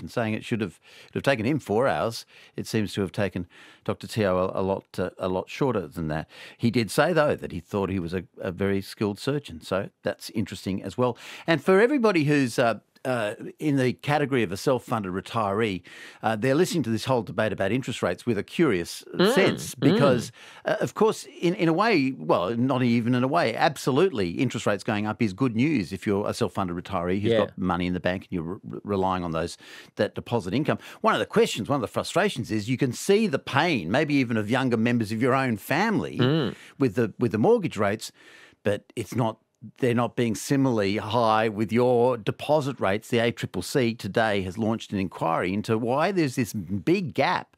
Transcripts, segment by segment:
question, saying it should have taken him 4 hours. It seems to have taken Dr. Teo a lot shorter than that. He did say, though, that he thought he was a very skilled surgeon. So that's interesting as well. And for everybody who's in the category of a self-funded retiree, they're listening to this whole debate about interest rates with a curious sense because, of course, in a way, well, not even in a way, absolutely, interest rates going up is good news if you're a self-funded retiree who's got money in the bank and you're relying on that deposit income. One of the questions, one of the frustrations is you can see the pain, maybe even of younger members of your own family with the mortgage rates, but they're not being similarly high with your deposit rates. The ACCC today has launched an inquiry into why there's this big gap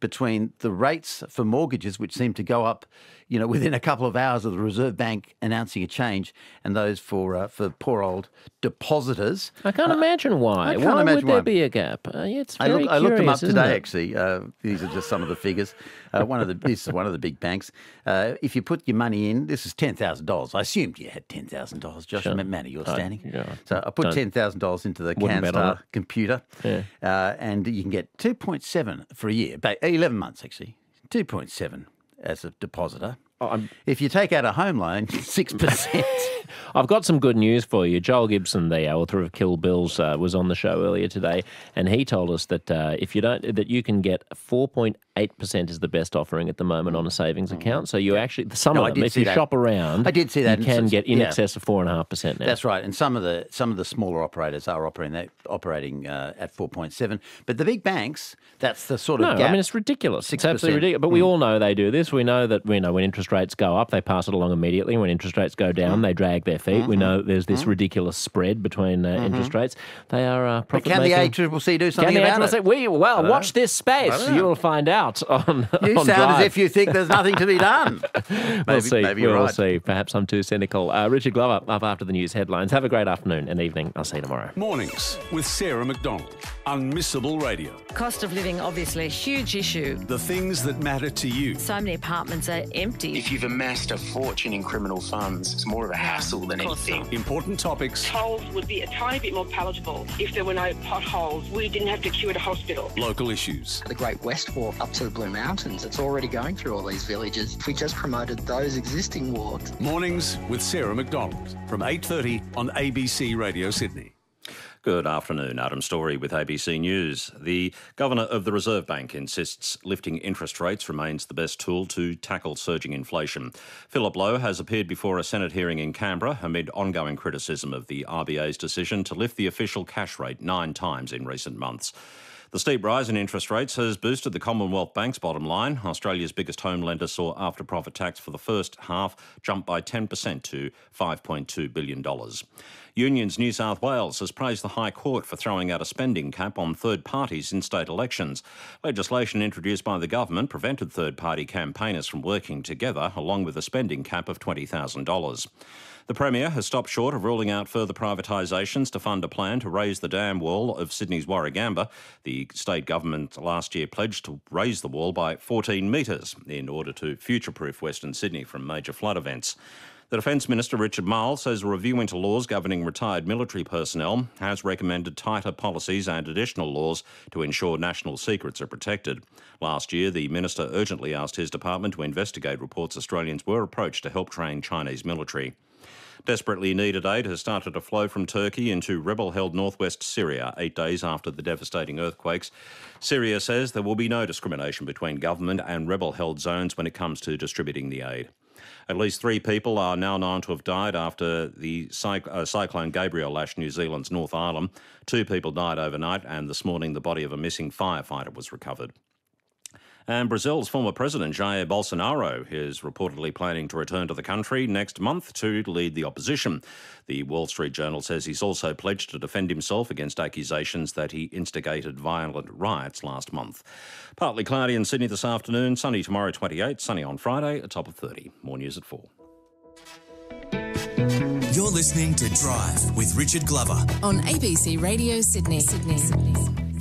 between the rates for mortgages, which seem to go up, within a couple of hours of the Reserve Bank announcing a change, and those for poor old depositors. I can't imagine why. Why would there be a gap? It's very I looked them up curious, today, actually. These are just some of the figures. This is one of the big banks. If you put your money in, this is $10,000. I assumed you had $10,000, Josh. Sure. Manny, you're standing. Yeah. So I put $10,000 into the CanStar computer, and you can get 2.7 for a year, 11 months actually, 2.7 as a depositor. If you take out a home loan, 6%. I've got some good news for you. Joel Gibson, the author of Kill Bills, was on the show earlier today, and he told us that that you can get 4.8% is the best offering at the moment on a savings account. So you actually if you shop around, I did see that. You can get in excess of 4.5% now. That's right, and some of the smaller operators are operating at 4.7. But the big banks, that's the sort of gap. I mean it's ridiculous. 6%. It's absolutely ridiculous. But we all know they do this. We know that when interest rates go up, they pass it along immediately. When interest rates go down, they drag their feet. We know there's this ridiculous spread between interest rates. They are profit-making. But can the ACCC do something about it? Watch this space. You'll find out on You on sound Drive. as if you think there's nothing to be done. We'll see. Maybe you're we'll right. see. Perhaps I'm too cynical. Richard Glover up after the news headlines. Have a great afternoon and evening. I'll see you tomorrow. Mornings with Sarah McDonald. Unmissable radio. Cost of living, obviously, a huge issue. The things that matter to you. So many apartments are empty. If you've amassed a fortune in criminal funds, it's more of a hassle than anything. Important topics. Tolls would be a tiny bit more palatable if there were no potholes. We didn't have to queue at a hospital. Local issues. The Great West Walk up to the Blue Mountains, it's already going through all these villages. If we just promoted those existing walks. Mornings with Sarah McDonald from 8:30 on ABC Radio Sydney. Good afternoon. Adam Story with ABC News. The Governor of the Reserve Bank insists lifting interest rates remains the best tool to tackle surging inflation. Philip Lowe has appeared before a Senate hearing in Canberra amid ongoing criticism of the RBA's decision to lift the official cash rate 9 times in recent months. The steep rise in interest rates has boosted the Commonwealth Bank's bottom line. Australia's biggest home lender saw after-profit tax for the first half jump by 10% to $5.2 billion. Unions New South Wales has praised the High Court for throwing out a spending cap on third parties in state elections. Legislation introduced by the government prevented third-party campaigners from working together, along with a spending cap of $20,000. The Premier has stopped short of ruling out further privatisations to fund a plan to raise the dam wall of Sydney's Warragamba. The state government last year pledged to raise the wall by 14 metres in order to future-proof Western Sydney from major flood events. The Defence Minister, Richard Marles, says a review into laws governing retired military personnel has recommended tighter policies and additional laws to ensure national secrets are protected. Last year, the Minister urgently asked his department to investigate reports Australians were approached to help train Chinese military. Desperately needed aid has started to flow from Turkey into rebel-held northwest Syria 8 days after the devastating earthquakes. Syria says there will be no discrimination between government and rebel-held zones when it comes to distributing the aid. At least 3 people are now known to have died after the Cyclone Gabrielle lashed New Zealand's North Island. 2 people died overnight, and this morning the body of a missing firefighter was recovered. And Brazil's former president, Jair Bolsonaro, is reportedly planning to return to the country next month to lead the opposition. The Wall Street Journal says he's also pledged to defend himself against accusations that he instigated violent riots last month. Partly cloudy in Sydney this afternoon, sunny tomorrow 28, sunny on Friday, a top of 30. More news at 4. You're listening to Drive with Richard Glover on ABC Radio Sydney.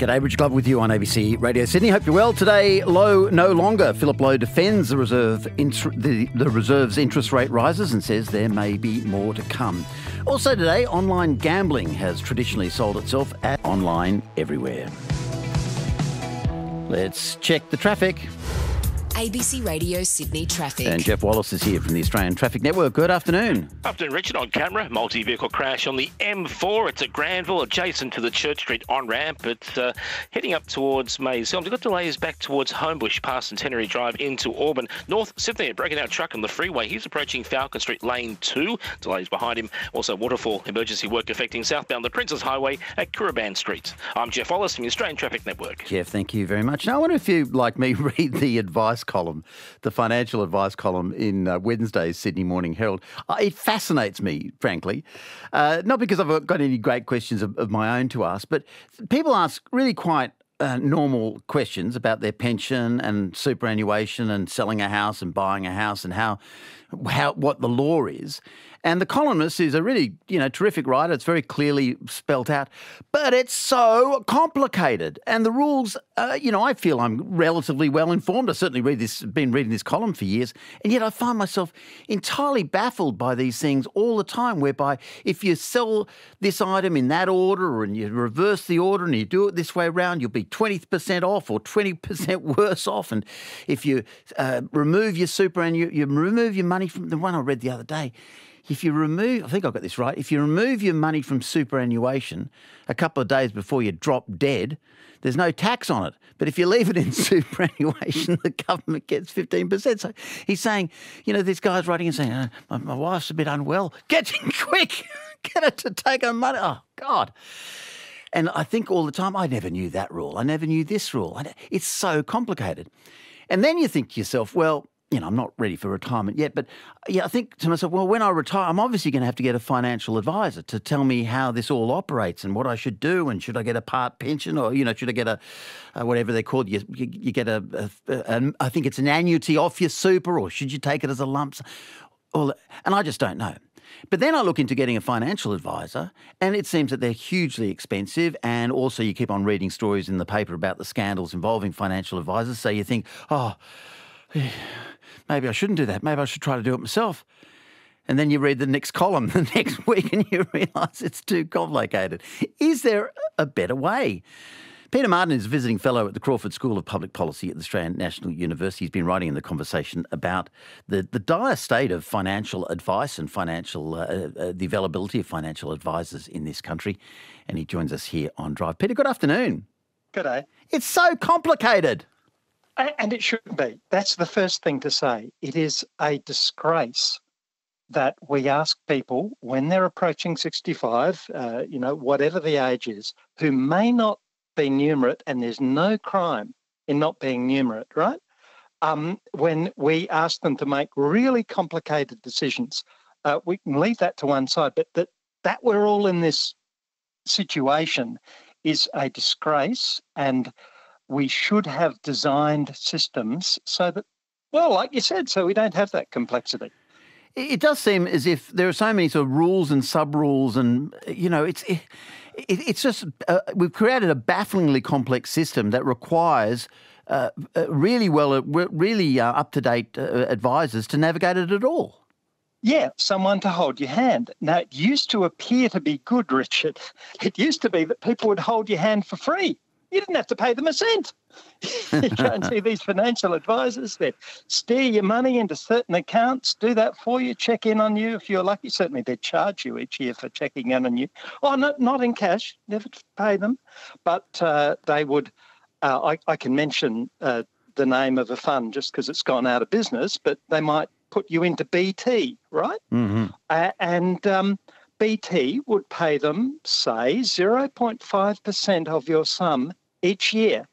G'day, Rich Glover with you on ABC Radio Sydney. Hope you're well. Today, Lowe no longer. Philip Lowe defends the Reserve's interest rate rises and says there may be more to come. Also today, online gambling has traditionally sold itself at online everywhere. Let's check the traffic. ABC Radio Sydney traffic. And Jeff Wallace is here from the Australian Traffic Network. Good afternoon. Afternoon, Richard. On camera, multi-vehicle crash on the M4. It's at Granville, adjacent to the Church Street on-ramp. It's heading up towards Maze Hill. We've got delays back towards Homebush, past Centenary Drive into Auburn. North Sydney, a broken out truck on the freeway. He's approaching Falcon Street, lane 2. Delays behind him. Also, waterfall emergency work affecting southbound the Princess Highway at Cooraban Street. I'm Jeff Wallace from the Australian Traffic Network. Jeff, thank you very much. Now, I wonder if you, like me, read the advice column, the financial advice column in Wednesday's Sydney Morning Herald. It fascinates me, frankly, not because I've got any great questions of my own to ask, but people ask really quite normal questions about their pension and superannuation and selling a house and buying a house and what the law is. And the columnist is a really, terrific writer. It's very clearly spelt out, but it's so complicated. And the rules, I feel I'm relatively well informed. I certainly been reading this column for years, and yet I find myself entirely baffled by these things all the time, whereby if you sell this item in that order and you reverse the order and you do it this way around, you'll be 20% off or 20% worse off. And if you remove your super and you remove your money from the one I read the other day, if you remove, I think I got this right, if you remove your money from superannuation a couple of days before you drop dead, there's no tax on it. But if you leave it in superannuation, the government gets 15%. So he's saying, this guy's writing and saying, my wife's a bit unwell. Get in quick. Get her to take her money. Oh, God. And I think all the time, I never knew that rule. I never knew this rule. It's so complicated. And then you think to yourself, well, I'm not ready for retirement yet, but I think to myself, well, when I retire, I'm obviously going to have to get a financial advisor to tell me how this all operates and what I should do, and should I get a part pension, or should I get a whatever they're called? You get I think it's an annuity off your super, or should you take it as a lump sum? And I just don't know. But then I look into getting a financial advisor, and it seems that they're hugely expensive, and also you keep on reading stories in the paper about the scandals involving financial advisors, so you think, maybe I shouldn't do that. Maybe I should try to do it myself. And then you read the next column the next week and you realise it's too complicated. Is there a better way? Peter Martin is a visiting fellow at the Crawford School of Public Policy at the Australian National University. He's been writing in The Conversation about the dire state of financial advice and the availability of financial advisors in this country. And he joins us here on Drive. Peter, good afternoon. G'day. It's so complicated. And it should be. That's the first thing to say. It is a disgrace that we ask people when they're approaching 65, whatever the age is, who may not be numerate, and there's no crime in not being numerate, right? When we ask them to make really complicated decisions, we can leave that to one side, but that we're all in this situation is a disgrace, and we should have designed systems so that, well, like you said, so we don't have that complexity. It does seem as if there are so many sort of rules and sub-rules, and, it's just we've created a bafflingly complex system that requires really up-to-date advisors to navigate it at all. Yeah, someone to hold your hand. Now, it used to appear to be good, Richard. It used to be that people would hold your hand for free. You didn't have to pay them a cent. You go and see these financial advisors that steer your money into certain accounts, do that for you, check in on you if you're lucky. Certainly they'd charge you each year for checking in on you. Oh, no, not in cash, never pay them. But they would, I can mention the name of a fund just because it's gone out of business, but they might put you into BT, right? Mm-hmm. And BT would pay them, say, 0.5% of your sum each year.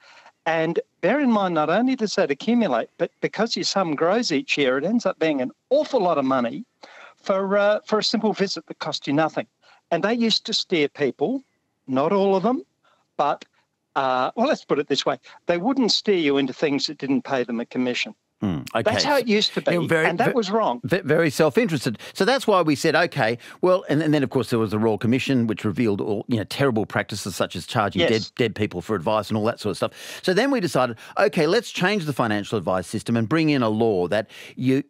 And bear in mind, not only does that accumulate, but because your sum grows each year, it ends up being an awful lot of money for a simple visit that cost you nothing. And they used to steer people, not all of them, but, let's put it this way. They wouldn't steer you into things that didn't pay them a commission. Okay. That's how it used to be, and that was wrong. Very self-interested. So that's why we said, okay, well, and then of course there was the Royal Commission, which revealed all terrible practices such as charging dead people for advice and all that sort of stuff. So then we decided, okay, let's change the financial advice system and bring in a law that you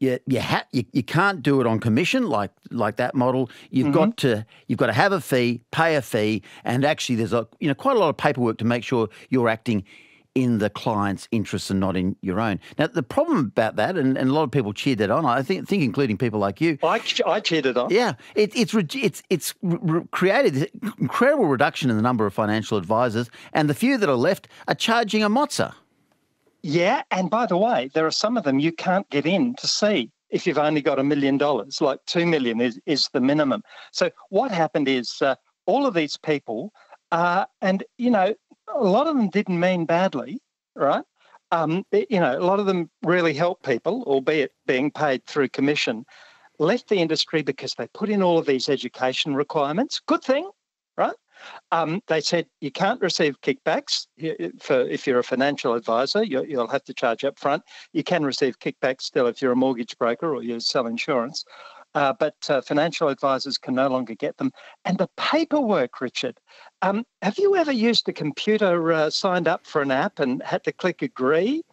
can't do it on commission like that model. You've got to have a fee, pay a fee, and actually there's quite a lot of paperwork to make sure you're acting in the client's interests and not in your own. Now, the problem about that, and a lot of people cheered that on, I think including people like you. I cheered it on. Yeah, it's created this incredible reduction in the number of financial advisors, and the few that are left are charging a mozza. Yeah, and by the way, there are some of them you can't get in to see if you've only got $1 million, like $2 million is the minimum. So what happened is all of these people, and, a lot of them didn't mean badly, right? A lot of them really helped people, albeit being paid through commission, left the industry because they put in all of these education requirements. Good thing, right? They said you can't receive kickbacks if you're a financial advisor. You'll have to charge up front. You can receive kickbacks still if you're a mortgage broker or you sell insurance. But financial advisors can no longer get them. And the paperwork, Richard, have you ever used a computer, signed up for an app and had to click agree?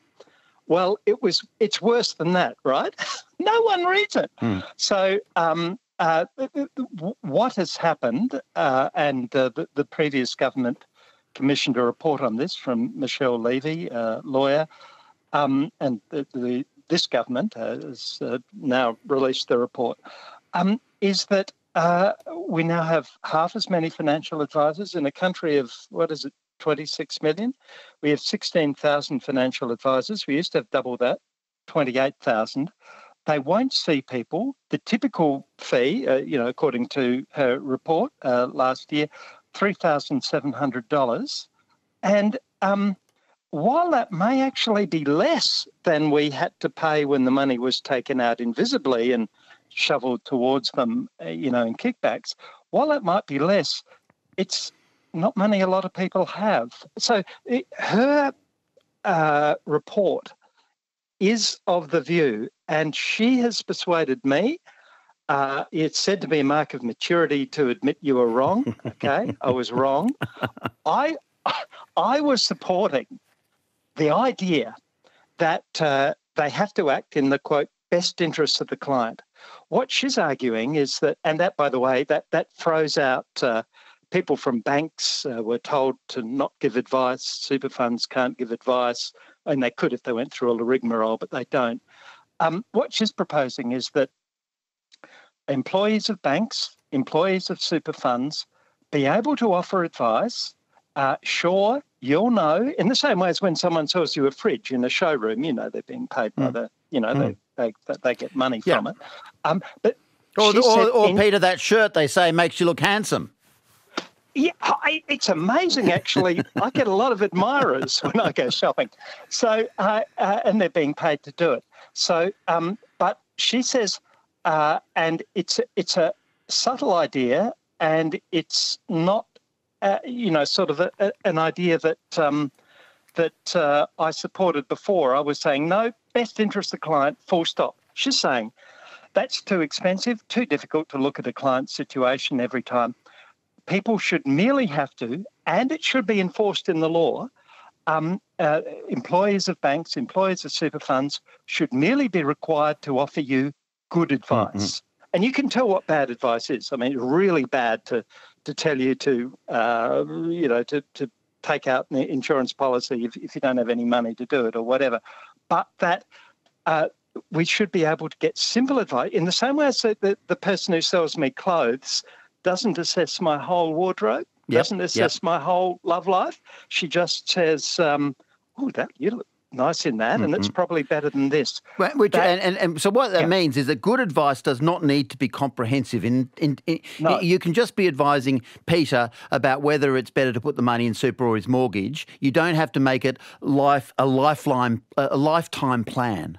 Well, it's worse than that, right? No one reads it. So what has happened, and the previous government commissioned a report on this from Michelle Levy, lawyer, and this government has now released the report, is that we now have half as many financial advisors in a country of, 26 million? We have 16,000 financial advisors. We used to have double that, 28,000. They won't see people. The typical fee, according to her report last year, $3,700. And while that may actually be less than we had to pay when the money was taken out invisibly and shoveled towards them, in kickbacks, while that might be less, it's not money a lot of people have. So her report is of the view, and she has persuaded me. It's said to be a mark of maturity to admit you were wrong. Okay, I was wrong. I was supporting the idea that they have to act in the, quote, best interests of the client. What she's arguing is that, and that, by the way, that throws out people from banks were told to not give advice. Super funds can't give advice, and they could if they went through all the rigmarole, but they don't. What she's proposing is that employees of banks, employees of super funds, be able to offer advice. Sure, you'll know, in the same way as when someone sells you a fridge in a showroom, they're being paid by the, they get money from it. But or Peter, that shirt they say makes you look handsome. Yeah, it's amazing, actually. I get a lot of admirers when I go shopping. So, and they're being paid to do it. So, but she says, and it's a subtle idea, and it's not, sort of an idea that I supported before. I was saying, no, best interest of the client, full stop. She's saying that's too expensive, too difficult to look at a client's situation every time. People should merely have to, and it should be enforced in the law, employees of banks, employees of super funds should merely be required to offer you good advice. And you can tell what bad advice is. I mean, it's really bad to tell you to take out an insurance policy if you don't have any money to do it or whatever. But that we should be able to get simple advice in the same way as the person who sells me clothes doesn't assess my whole wardrobe, doesn't assess my whole love life. She just says, you look nice in that, and it's probably better than this. And so what that means is that good advice does not need to be comprehensive. No. You can just be advising Peter about whether it's better to put the money in super or his mortgage. You don't have to make it a lifetime plan.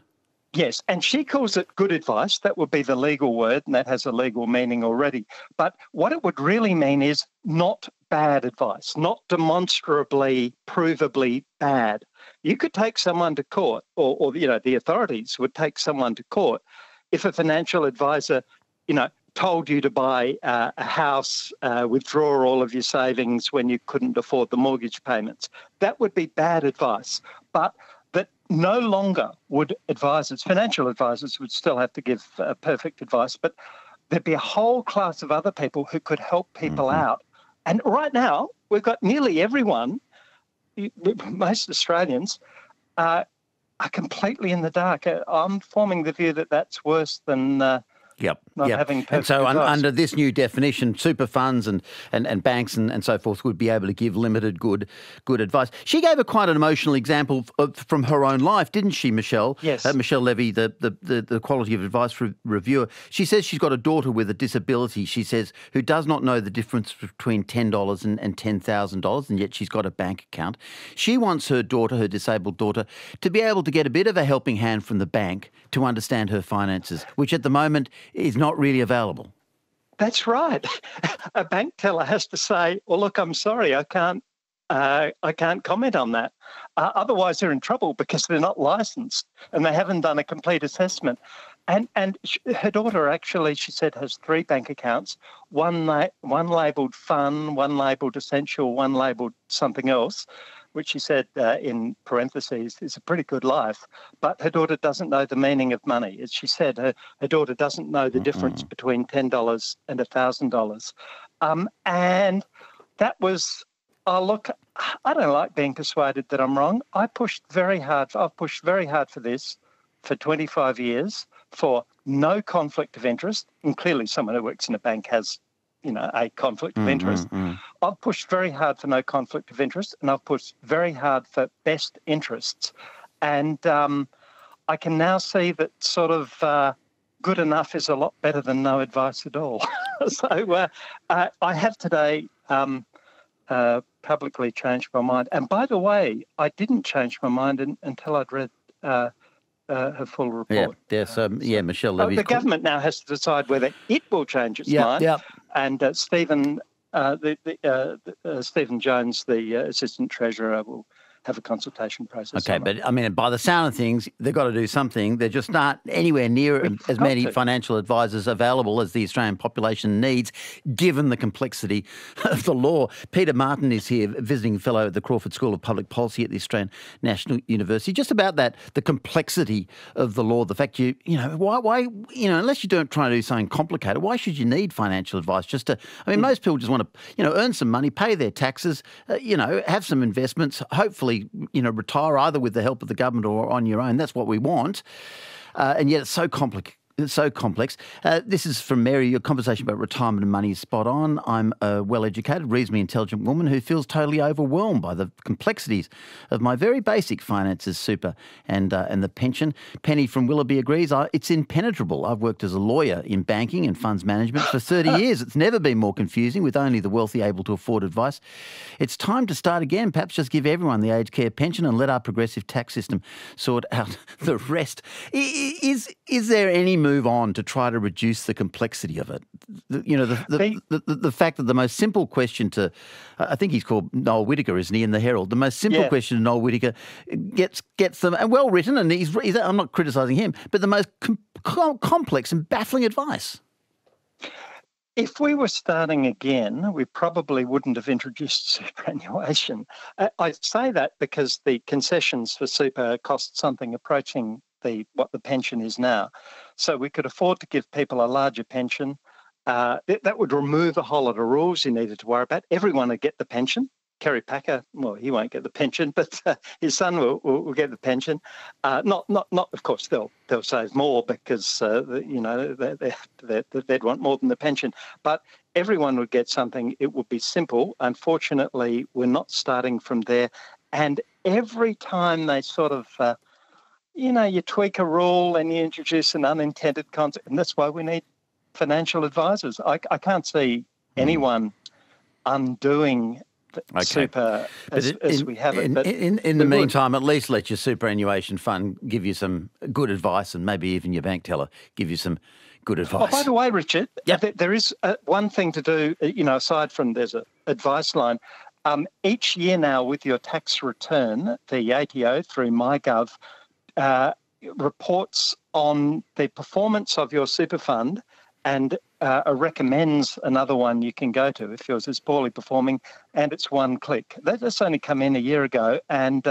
Yes, and she calls it good advice. That would be the legal word, and that has a legal meaning already. But what it would really mean is not bad advice, not demonstrably, provably bad. You could take someone to court, or the authorities would take someone to court if a financial advisor, told you to buy a house, withdraw all of your savings when you couldn't afford the mortgage payments. That would be bad advice. But that no longer would financial advisors would still have to give perfect advice, but there'd be a whole class of other people who could help people out. And right now, we've got nearly everyone, most Australians, are completely in the dark. I'm forming the view that that's worse than not having perfect And so advice. under this new definition, super funds and banks and so forth would be able to give limited good advice. She gave quite an emotional example from her own life, didn't she, Michelle? Yes. Michelle Levy, the quality of advice reviewer. She says she's got a daughter with a disability, she says, who does not know the difference between $10 and $10,000, and yet she's got a bank account. She wants her disabled daughter, to be able to get a bit of a helping hand from the bank to understand her finances, which at the moment is not really available. That's right. A bank teller has to say, well, look, I'm sorry, I can't comment on that. Otherwise, they're in trouble because they're not licensed and they haven't done a complete assessment. And her daughter actually, she said, has 3 bank accounts, one labelled fun, one labelled essential, one labelled something else, which she said in parentheses is a pretty good life. But her daughter doesn't know the meaning of money. As she said, her daughter doesn't know the difference between $10 and $1,000. And that was, look, I don't like being persuaded that I'm wrong. I've pushed very hard for this for 25 years for no conflict of interest. And clearly someone who works in a bank has a conflict of interest. I've pushed very hard for no conflict of interest, and I've pushed very hard for best interests. And I can now see that sort of good enough is a lot better than no advice at all. So I have today publicly changed my mind. And by the way, I didn't change my mind until I'd read her full report. Michelle Levy. The government now has to decide whether it will change its mind. Yeah. And Stephen Jones, the Assistant Treasurer, will have a consultation process. Okay, but I mean, by the sound of things, they've got to do something. They're just not anywhere near as many financial advisors available as the Australian population needs, given the complexity of the law. Peter Martin is here, visiting fellow at the Crawford School of Public Policy at the Australian National University. Just about that, the complexity of the law, the fact why unless you don't try to do something complicated, why should you need financial advice? Most people just want to, earn some money, pay their taxes, have some investments, hopefully, retire either with the help of the government or on your own. That's what we want. And yet it's so complicated. It's so complex. This is from Mary. Your conversation about retirement and money is spot on. I'm a well-educated, reasonably intelligent woman who feels totally overwhelmed by the complexities of my very basic finances, super and the pension. Penny from Willoughby agrees. It's impenetrable. I've worked as a lawyer in banking and funds management for 30 years. It's never been more confusing, with only the wealthy able to afford advice. It's time to start again. Perhaps just give everyone the aged care pension and let our progressive tax system sort out the rest. Is there any move on to try to reduce the complexity of it? The fact that the most simple question to, I think he's called Noel Whittaker, isn't he, in the Herald? The most simple question to Noel Whittaker gets them, and well written, and he's I'm not criticising him, but the most complex and baffling advice. If we were starting again, we probably wouldn't have introduced superannuation. I say that because the concessions for super cost something approaching what the pension is now. So we could afford to give people a larger pension. That would remove a whole lot of rules you needed to worry about. Everyone would get the pension. Kerry Packer, well, he won't get the pension, but his son will get the pension. Not. Of course, they'll save more because they'd want more than the pension. But everyone would get something. It would be simple. Unfortunately, we're not starting from there. And every time they sort of you tweak a rule and you introduce an unintended concept, and that's why we need financial advisors. I can't see anyone undoing super as we have it. But in the meantime, at least let your superannuation fund give you some good advice, and maybe even your bank teller give you some good advice. Oh, by the way, Richard, there is one thing to do, aside from there's an advice line. Each year now with your tax return, the ATO through MyGov reports on the performance of your super fund and recommends another one you can go to if yours is poorly performing, and it's one click. That's only come in a year ago, and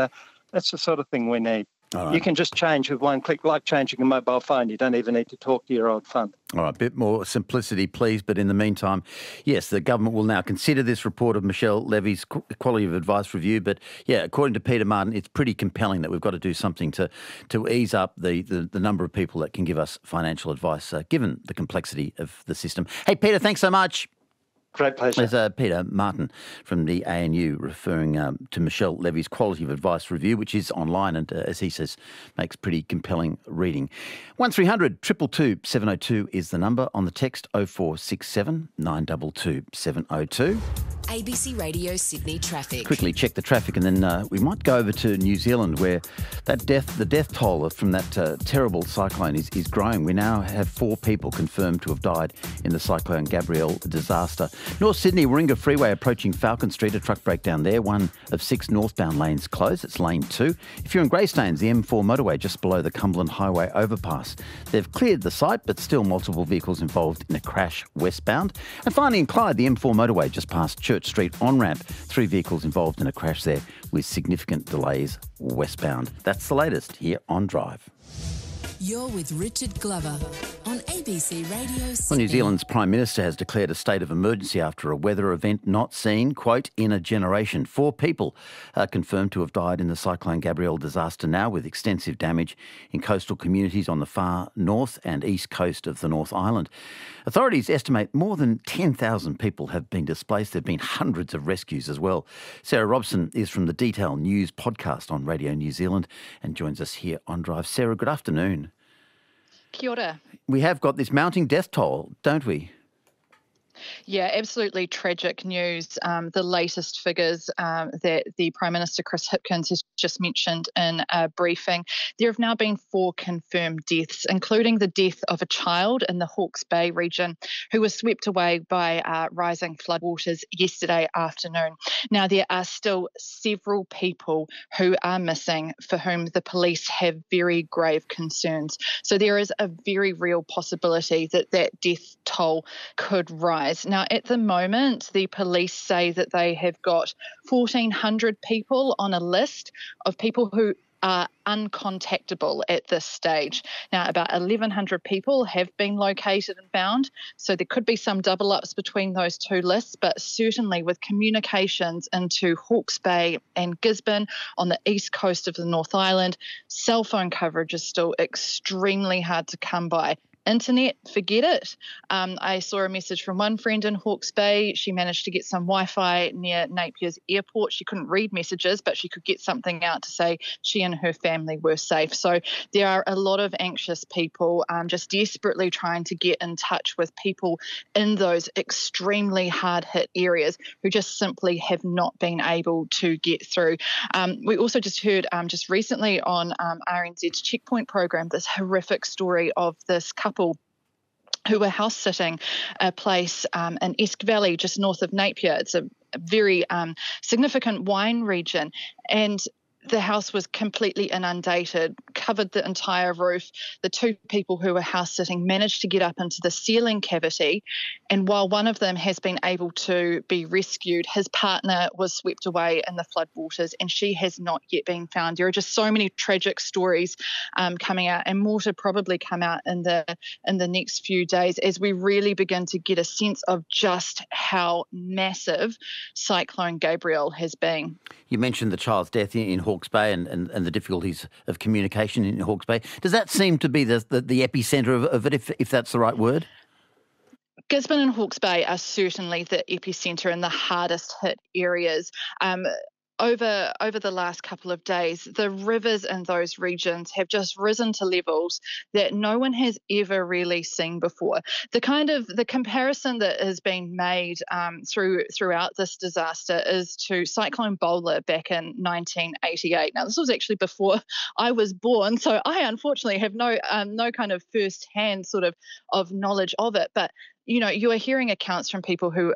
that's the sort of thing we need. Right. You can just change with one click, like changing a mobile phone. You don't even need to talk to your old fund. All right, a bit more simplicity, please. But in the meantime, yes, the government will now consider this report of Michelle Levy's Quality of Advice Review. But, yeah, according to Peter Martin, it's pretty compelling that we've got to do something to ease up the number of people that can give us financial advice, given the complexity of the system. Hey, Peter, thanks so much. Great pleasure. There's Peter Martin from the ANU referring to Michelle Levy's Quality of Advice Review, which is online and, as he says, makes pretty compelling reading. 1300 222 702 is the number. On the text 0467 922 702. ABC Radio Sydney traffic. Quickly check the traffic, and then we might go over to New Zealand, where the death toll from that terrible cyclone is growing. We now have 4 people confirmed to have died in the Cyclone Gabrielle disaster. North Sydney, Warringah Freeway approaching Falcon Street, a truck breakdown there. 1 of 6 northbound lanes closed. It's lane 2. If you're in Greystanes, the M4 motorway just below the Cumberland Highway overpass. They've cleared the site, but still multiple vehicles involved in a crash westbound. And finally in Clyde, the M4 motorway just past Church Street on-ramp. 3 vehicles involved in a crash there with significant delays westbound. That's the latest here on Drive. You're with Richard Glover on ABC Radio Sydney. Well, New Zealand's Prime Minister has declared a state of emergency after a weather event not seen, quote, in a generation. 4 people are confirmed to have died in the Cyclone Gabrielle disaster now, with extensive damage in coastal communities on the far north and east coast of the North Island. Authorities estimate more than 10,000 people have been displaced. There have been hundreds of rescues as well. Sarah Robson is from the Detail News podcast on Radio New Zealand and joins us here on Drive. Sarah, good afternoon. Kia ora. We have got this mounting death toll, don't we? Yeah, absolutely tragic news. The latest figures that the Prime Minister Chris Hipkins has just mentioned in a briefing. There have now been 4 confirmed deaths, including the death of a child in the Hawke's Bay region who was swept away by rising floodwaters yesterday afternoon. Now, there are still several people who are missing for whom the police have very grave concerns. So there is a very real possibility that that death toll could rise. Now, at the moment, the police say that they have got 1,400 people on a list of people who are uncontactable at this stage. Now, about 1,100 people have been located and found, so there could be some double-ups between those 2 lists, but certainly with communications into Hawke's Bay and Gisborne on the east coast of the North Island, cell phone coverage is still extremely hard to come by. Internet, forget it. I saw a message from one friend in Hawke's Bay. She managed to get some Wi-Fi near Napier's airport. She couldn't read messages, but she could get something out to say she and her family were safe. So there are a lot of anxious people just desperately trying to get in touch with people in those extremely hard-hit areas who just simply have not been able to get through. We also just heard just recently on RNZ's Checkpoint program this horrific story of this couple who were house sitting a place in Esk Valley, just north of Napier. It's a very significant wine region, and the house was completely inundated, covered the entire roof. The 2 people who were house sitting managed to get up into the ceiling cavity, and while one of them has been able to be rescued, his partner was swept away in the floodwaters, and she has not yet been found. There are just so many tragic stories coming out, and more to probably come out in the next few days as we really begin to get a sense of just how massive Cyclone Gabrielle has been. You mentioned the child's death in Hawke's Bay and the difficulties of communication in Hawke's Bay. Does that seem to be the epicentre of it, if that's the right word? Gisborne and Hawke's Bay are certainly the epicentre and the hardest hit areas. over the last couple of days, the rivers in those regions have just risen to levels that no one has ever really seen before. The comparison that has been made throughout this disaster is to Cyclone Bowler back in 1988. Now, this was actually before I was born, so I unfortunately have no kind of first-hand sort of knowledge of it, but you are hearing accounts from people who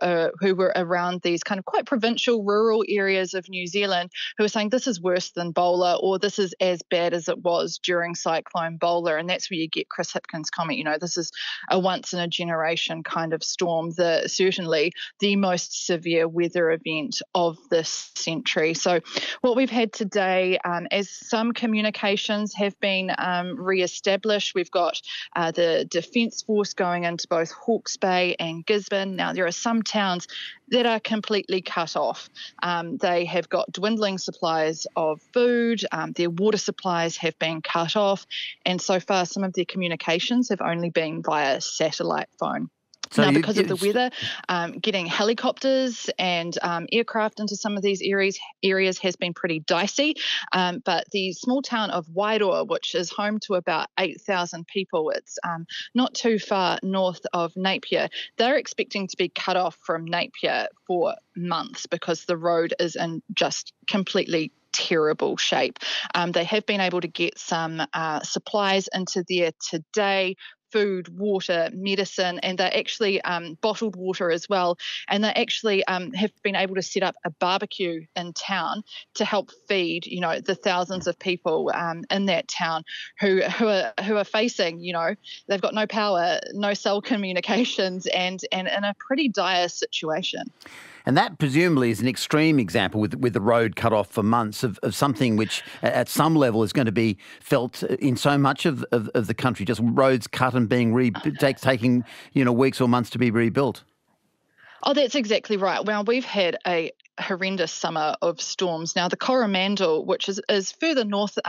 were around these kind of quite provincial, rural areas of New Zealand who are saying this is worse than Bowler, or this is as bad as it was during Cyclone Bowler. And that's where you get Chris Hipkins' comment, this is a once-in-a-generation kind of storm, certainly the most severe weather event of this century. So what we've had today, as some communications have been re-established, we've got the Defence Force going into both Hawke's Bay and Gisborne. Now, there are some towns that are completely cut off. They have got dwindling supplies of food, their water supplies have been cut off, and so far some of their communications have only been via satellite phone. So now, because of the weather, getting helicopters and aircraft into some of these areas has been pretty dicey. But the small town of Wairoa, which is home to about 8,000 people, it's not too far north of Napier, they're expecting to be cut off from Napier for months because the road is in just completely terrible shape. They have been able to get some supplies into there today, food, water, medicine, and they're actually bottled water as well. And they actually have been able to set up a barbecue in town to help feed, the thousands of people in that town who are facing, they've got no power, no cell communications, and in a pretty dire situation. And that presumably is an extreme example with the road cut off for months of something which at some level is going to be felt in so much of the country, just roads cut and being taking weeks or months to be rebuilt. Oh, that's exactly right. Well, we've had a horrendous summer of storms. Now, the Coromandel, which is further north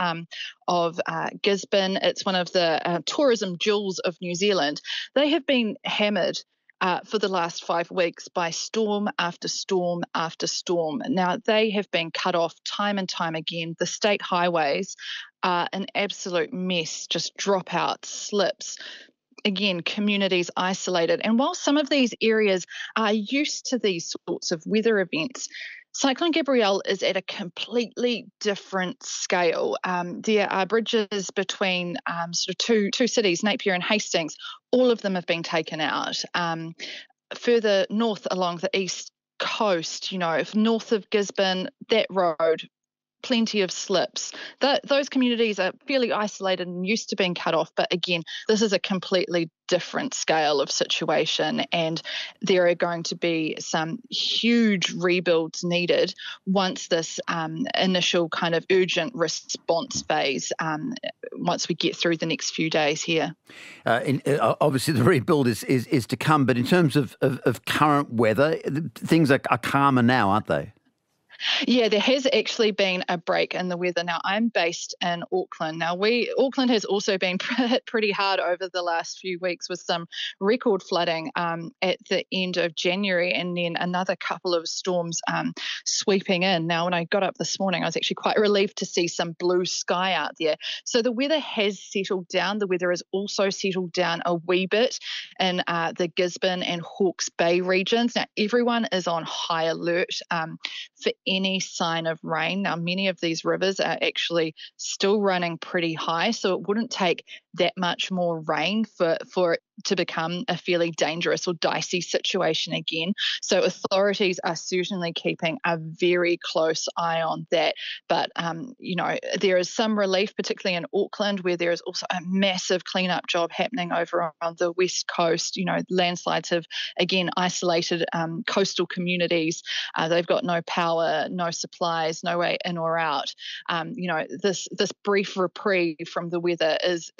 of Gisborne, it's one of the tourism jewels of New Zealand. They have been hammered for the last 5 weeks by storm after storm after storm. Now, they have been cut off time and time again. The state highways are an absolute mess, just dropouts, slips. Again, communities isolated. And while some of these areas are used to these sorts of weather events, Cyclone Gabrielle is at a completely different scale. There are bridges between sort of two cities, Napier and Hastings. All of them have been taken out. Further north along the east coast, north of Gisborne, that road, plenty of slips. Those communities are fairly isolated and used to being cut off, but again, this is a completely different scale of situation, and there are going to be some huge rebuilds needed once this initial kind of urgent response phase, once we get through the next few days here. Obviously, the rebuild is to come, but in terms of current weather, things are calmer now, aren't they? Yeah, there has actually been a break in the weather. Now, I'm based in Auckland. Now, Auckland has also been hit pretty hard over the last few weeks with some record flooding at the end of January, and then another couple of storms sweeping in. Now, when I got up this morning, I was actually quite relieved to see some blue sky out there. So the weather has settled down. The weather has also settled down a wee bit in the Gisborne and Hawke's Bay regions. Now, everyone is on high alert for any sign of rain. Now, many of these rivers are actually still running pretty high, so it wouldn't take that much more rain for it to become a fairly dangerous or dicey situation again. So authorities are certainly keeping a very close eye on that. But, there is some relief, particularly in Auckland, where there is also a massive cleanup job happening over on the west coast. Landslides have, again, isolated coastal communities. They've got no power, no supplies, no way in or out. This brief reprieve from the weather is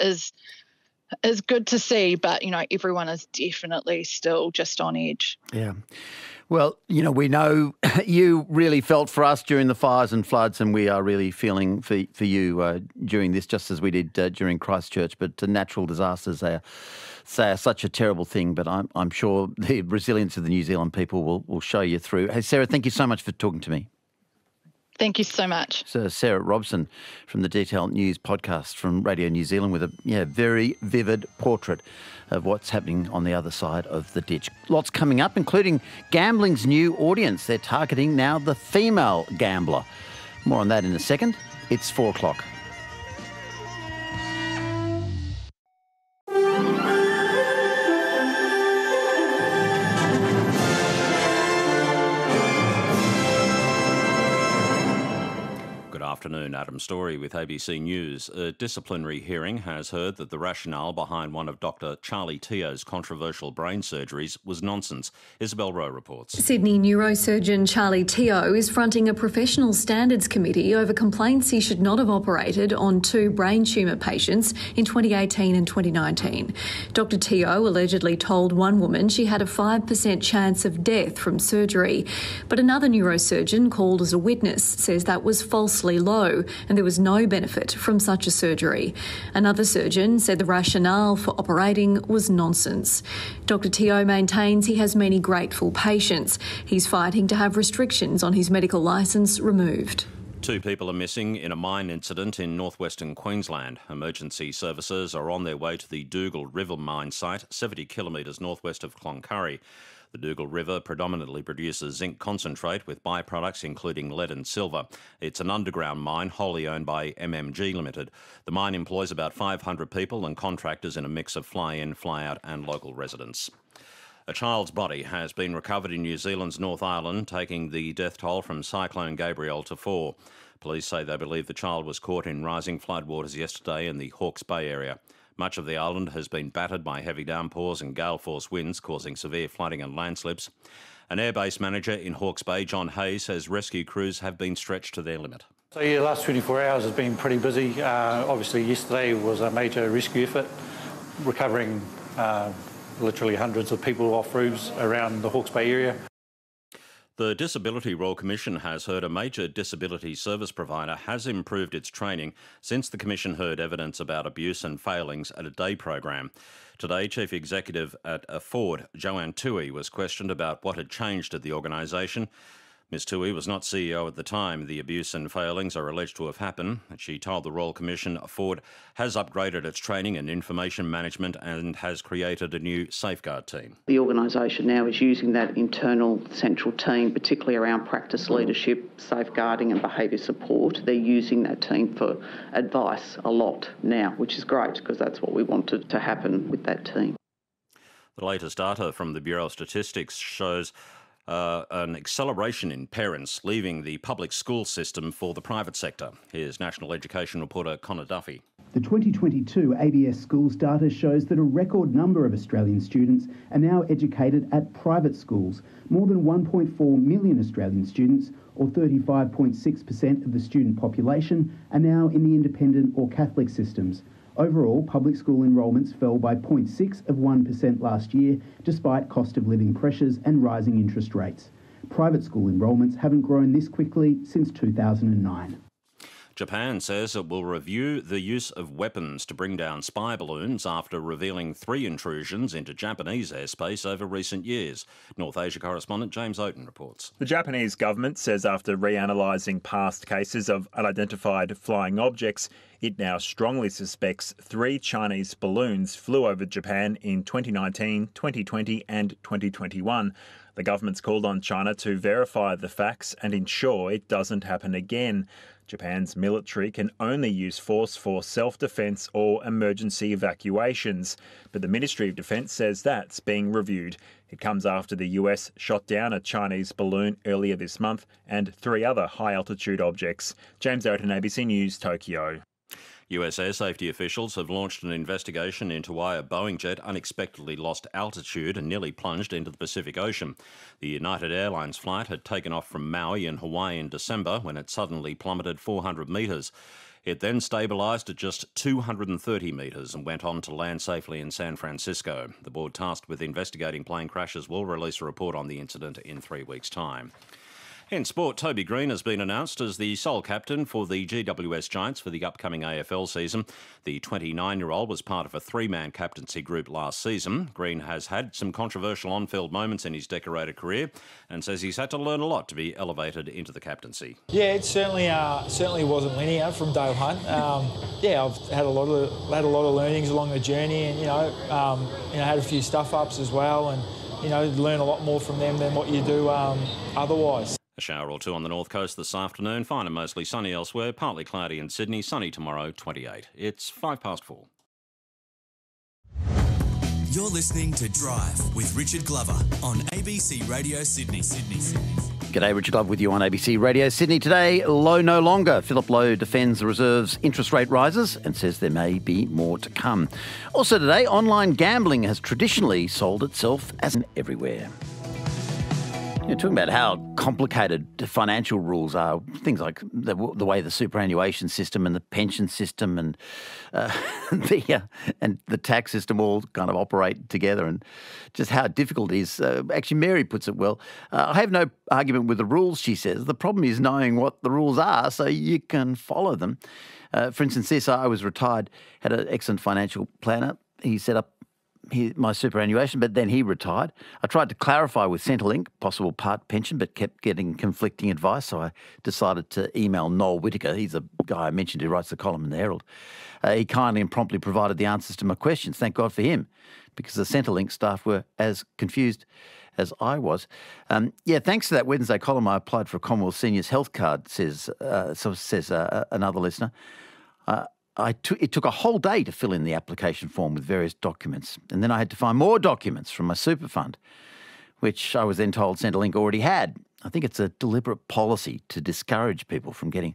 good to see, but, everyone is definitely still just on edge. Yeah. Well, we know you really felt for us during the fires and floods, and we are really feeling for you during this, just as we did during Christchurch. But natural disasters, they are such a terrible thing, but I'm sure the resilience of the New Zealand people will show you through. Hey, Sarah, thank you so much for talking to me. Thank you so much. So Sarah Robson from the Detail News podcast from Radio New Zealand with a very vivid portrait of what's happening on the other side of the ditch. Lots coming up, including gambling's new audience. They're targeting now the female gambler. More on that in a second. It's 4 o'clock. Afternoon, Adam Story with ABC News. A disciplinary hearing has heard that the rationale behind one of Dr. Charlie Teo's controversial brain surgeries was nonsense. Isabel Rowe reports. Sydney neurosurgeon Charlie Teo is fronting a professional standards committee over complaints he should not have operated on 2 brain tumour patients in 2018 and 2019. Dr. Teo allegedly told one woman she had a 5% chance of death from surgery, but another neurosurgeon called as a witness says that was falsely low and there was no benefit from such a surgery. Another surgeon said the rationale for operating was nonsense. Dr. Teo maintains he has many grateful patients. He's fighting to have restrictions on his medical licence removed. 2 people are missing in a mine incident in northwestern Queensland. Emergency services are on their way to the Dougal River mine site, 70 kilometres northwest of Cloncurry. The Dougal River predominantly produces zinc concentrate with byproducts including lead and silver. It's an underground mine wholly owned by MMG Limited. The mine employs about 500 people and contractors in a mix of fly-in, fly-out and local residents. A child's body has been recovered in New Zealand's North Island, taking the death toll from Cyclone Gabrielle to 4. Police say they believe the child was caught in rising floodwaters yesterday in the Hawke's Bay area. Much of the island has been battered by heavy downpours and gale force winds, causing severe flooding and landslips. An airbase manager in Hawke's Bay, John Hayes, says rescue crews have been stretched to their limit. So the last 24 hours has been pretty busy. Obviously yesterday was a major rescue effort, recovering literally hundreds of people off roofs around the Hawke's Bay area. The Disability Royal Commission has heard a major disability service provider has improved its training since the Commission heard evidence about abuse and failings at a day program. Today, Chief Executive at Ford, Joanne Toohey, was questioned about what had changed at the organisation. Ms Toohey was not CEO at the time the abuse and failings are alleged to have happened. She told the Royal Commission Ford has upgraded its training and information management and has created a new safeguard team. The organisation now is using that internal central team, particularly around practice leadership, safeguarding and behaviour support. They're using that team for advice a lot now, which is great because that's what we wanted to happen with that team. The latest data from the Bureau of Statistics shows an acceleration in parents leaving the public school system for the private sector. Here's National Education reporter Connor Duffy. The 2022 ABS Schools data shows that a record number of Australian students are now educated at private schools. More than 1.4 million Australian students, or 35.6% of the student population, are now in the independent or Catholic systems. Overall, public school enrolments fell by 0.6% last year, despite cost of living pressures and rising interest rates. Private school enrolments haven't grown this quickly since 2009. Japan says it will review the use of weapons to bring down spy balloons after revealing 3 intrusions into Japanese airspace over recent years. North Asia correspondent James Oaten reports. The Japanese government says after reanalysing past cases of unidentified flying objects, it now strongly suspects 3 Chinese balloons flew over Japan in 2019, 2020 and 2021. The government's called on China to verify the facts and ensure it doesn't happen again. Japan's military can only use force for self-defence or emergency evacuations, but the Ministry of Defence says that's being reviewed. It comes after the US shot down a Chinese balloon earlier this month and 3 other high-altitude objects. James Oaten, ABC News, Tokyo. US air safety officials have launched an investigation into why a Boeing jet unexpectedly lost altitude and nearly plunged into the Pacific Ocean. The United Airlines flight had taken off from Maui in Hawaii in December when it suddenly plummeted 400 metres. It then stabilised at just 230 metres and went on to land safely in San Francisco. The board tasked with investigating plane crashes will release a report on the incident in 3 weeks' time. In sport, Toby Green has been announced as the sole captain for the GWS Giants for the upcoming AFL season. The 29-year-old was part of a three-man captaincy group last season. Green has had some controversial on-field moments in his decorated career and says he's had to learn a lot to be elevated into the captaincy. Yeah, it certainly wasn't linear from day one. I've had a lot of learnings along the journey, and had a few stuff ups as well, and learn a lot more from them than what you do otherwise. A shower or two on the north coast this afternoon, fine and mostly sunny elsewhere, partly cloudy in Sydney, sunny tomorrow, 28. It's 4:05. You're listening to Drive with Richard Glover on ABC Radio Sydney. G'day, Richard Glover with you on ABC Radio Sydney. Today, Lowe no longer. Philip Lowe defends the Reserve's interest rate rises and says there may be more to come. Also today, online gambling has traditionally sold itself as an everywhere. You're talking about how complicated financial rules are, things like the way the superannuation system and the pension system and the tax system all kind of operate together, and just how difficult it is. Actually, Mary puts it well. I have no argument with the rules, she says. The problem is knowing what the rules are so you can follow them. For instance, CSI was retired, had an excellent financial planner. He set up my superannuation, but then he retired. I tried to clarify with Centrelink, possible part pension, but kept getting conflicting advice, so I decided to email Noel Whittaker. He's the guy I mentioned who writes the column in the Herald. He kindly and promptly provided the answers to my questions. Thank God for him, because the Centrelink staff were as confused as I was. Thanks to that Wednesday column, I applied for a Commonwealth Seniors Health Card, says another listener. It took a whole day to fill in the application form with various documents, and then I had to find more documents from my super fund, which I was then told Centrelink already had. I think it's a deliberate policy to discourage people from getting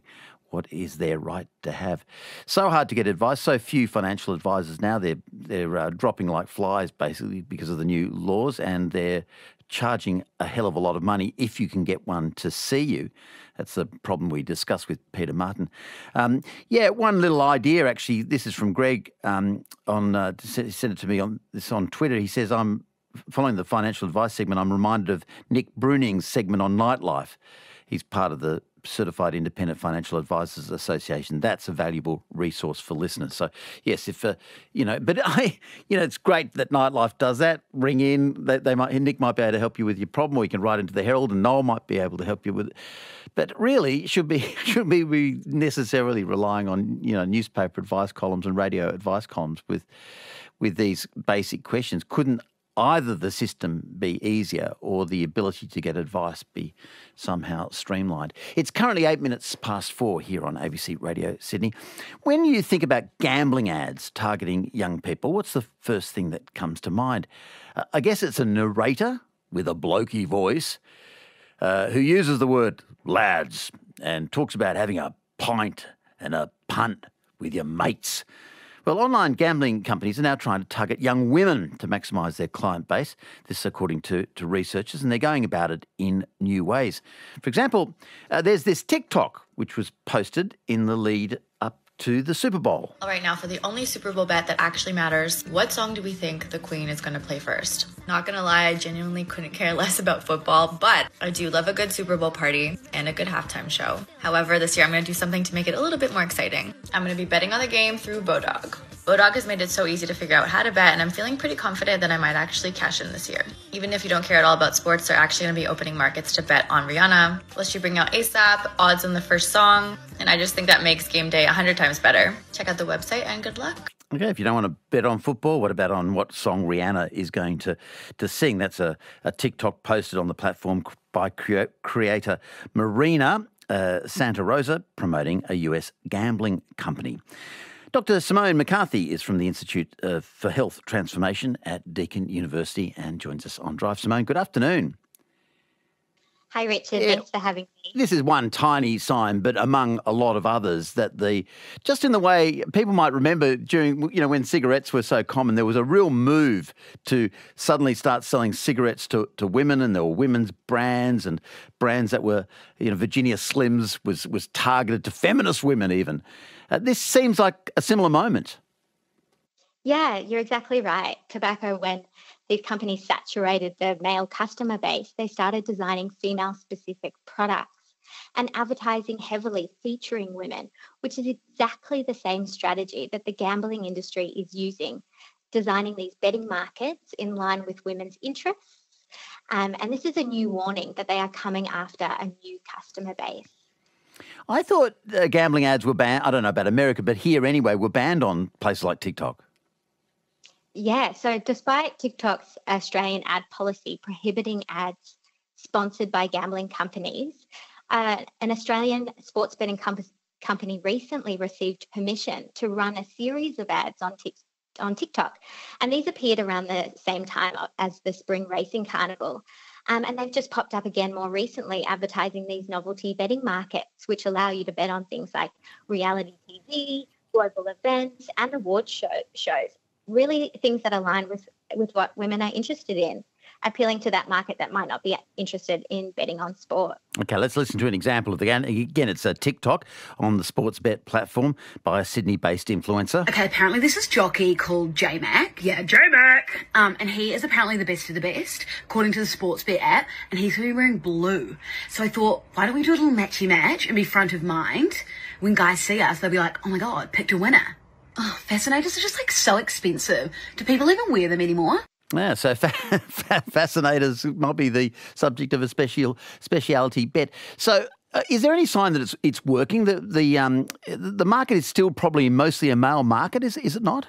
what is their right to have. So hard to get advice, so few financial advisors now. They're dropping like flies, basically, because of the new laws, and they're charging a hell of a lot of money if you can get one to see you. That's the problem we discussed with Peter Martin. One little idea, actually. This is from Greg he sent it to me on Twitter. He says, I'm following the financial advice segment. I'm reminded of Nick Bruning's segment on nightlife. He's part of the Certified Independent Financial Advisors Association. That's a valuable resource for listeners. So, yes, it's great that Nightlife does that. Ring in. Nick might be able to help you with your problem, or you can write into the Herald, and Noel might be able to help you with it. But really, should we be necessarily relying on newspaper advice columns and radio advice columns with these basic questions? Couldn't either the system be easier or the ability to get advice be somehow streamlined? It's currently 4:08 here on ABC Radio Sydney. When you think about gambling ads targeting young people, what's the first thing that comes to mind? I guess it's a narrator with a blokey voice who uses the word lads and talks about having a pint and a punt with your mates. Well, online gambling companies are now trying to target young women to maximise their client base. This according to researchers, and they're going about it in new ways. For example, there's this TikTok which was posted in the lead up to the Super Bowl. All right, now for the only Super Bowl bet that actually matters, what song do we think the Queen is going to play first? Not going to lie, I genuinely couldn't care less about football, but I do love a good Super Bowl party and a good halftime show. However, this year I'm going to do something to make it a little bit more exciting. I'm going to be betting on the game through Bodog. Bodog has made it so easy to figure out how to bet, and I'm feeling pretty confident that I might actually cash in this year. Even if you don't care at all about sports, they're actually going to be opening markets to bet on Rihanna. Plus, you bring out ASAP, odds on the first song, and I just think that makes game day 100 times better. Check out the website and good luck. Okay, if you don't want to bet on football, what about on what song Rihanna is going to sing? That's a TikTok posted on the platform by creator Marina Santa Rosa, promoting a US gambling company. Dr. Simone McCarthy is from the Institute for Health Transformation at Deakin University and joins us on Drive. Simone, good afternoon. Hi, Richard. Thanks for having me. This is one tiny sign, but among a lot of others, that just in the way people might remember during, when cigarettes were so common, there was a real move to suddenly start selling cigarettes to women, and there were women's brands and brands that were, Virginia Slims was targeted to feminist women even. This seems like a similar moment. Yeah, you're exactly right. Tobacco, when these companies saturated the male customer base, they started designing female-specific products and advertising heavily featuring women, which is exactly the same strategy that the gambling industry is using, designing these betting markets in line with women's interests. And this is a new warning that they are coming after a new customer base. I thought gambling ads were banned, I don't know about America, but here anyway, were banned on places like TikTok. Yeah, so despite TikTok's Australian ad policy prohibiting ads sponsored by gambling companies, an Australian sports betting company recently received permission to run a series of ads on TikTok. And these appeared around the same time as the Spring Racing Carnival. And they've just popped up again more recently, advertising these novelty betting markets, which allow you to bet on things like reality TV, global events, and award shows. Really things that align with what women are interested in, appealing to that market that might not be interested in betting on sport. Okay, let's listen to an example of the game. Again, it's a TikTok on the Sportsbet platform by a Sydney-based influencer. Okay, apparently this is jockey called J-Mac. Yeah, J-Mac. And he is apparently the best of the best, according to the Sportsbet app, and he's going to be wearing blue. So I thought, why don't we do a little matchy match and be front of mind? When guys see us, they'll be like, oh my God, picked a winner. Oh, fascinators are just like so expensive. Do people even wear them anymore? Yeah, so fascinators might be the subject of a speciality bet. So is there any sign that it's working? The market is still probably mostly a male market, is it not?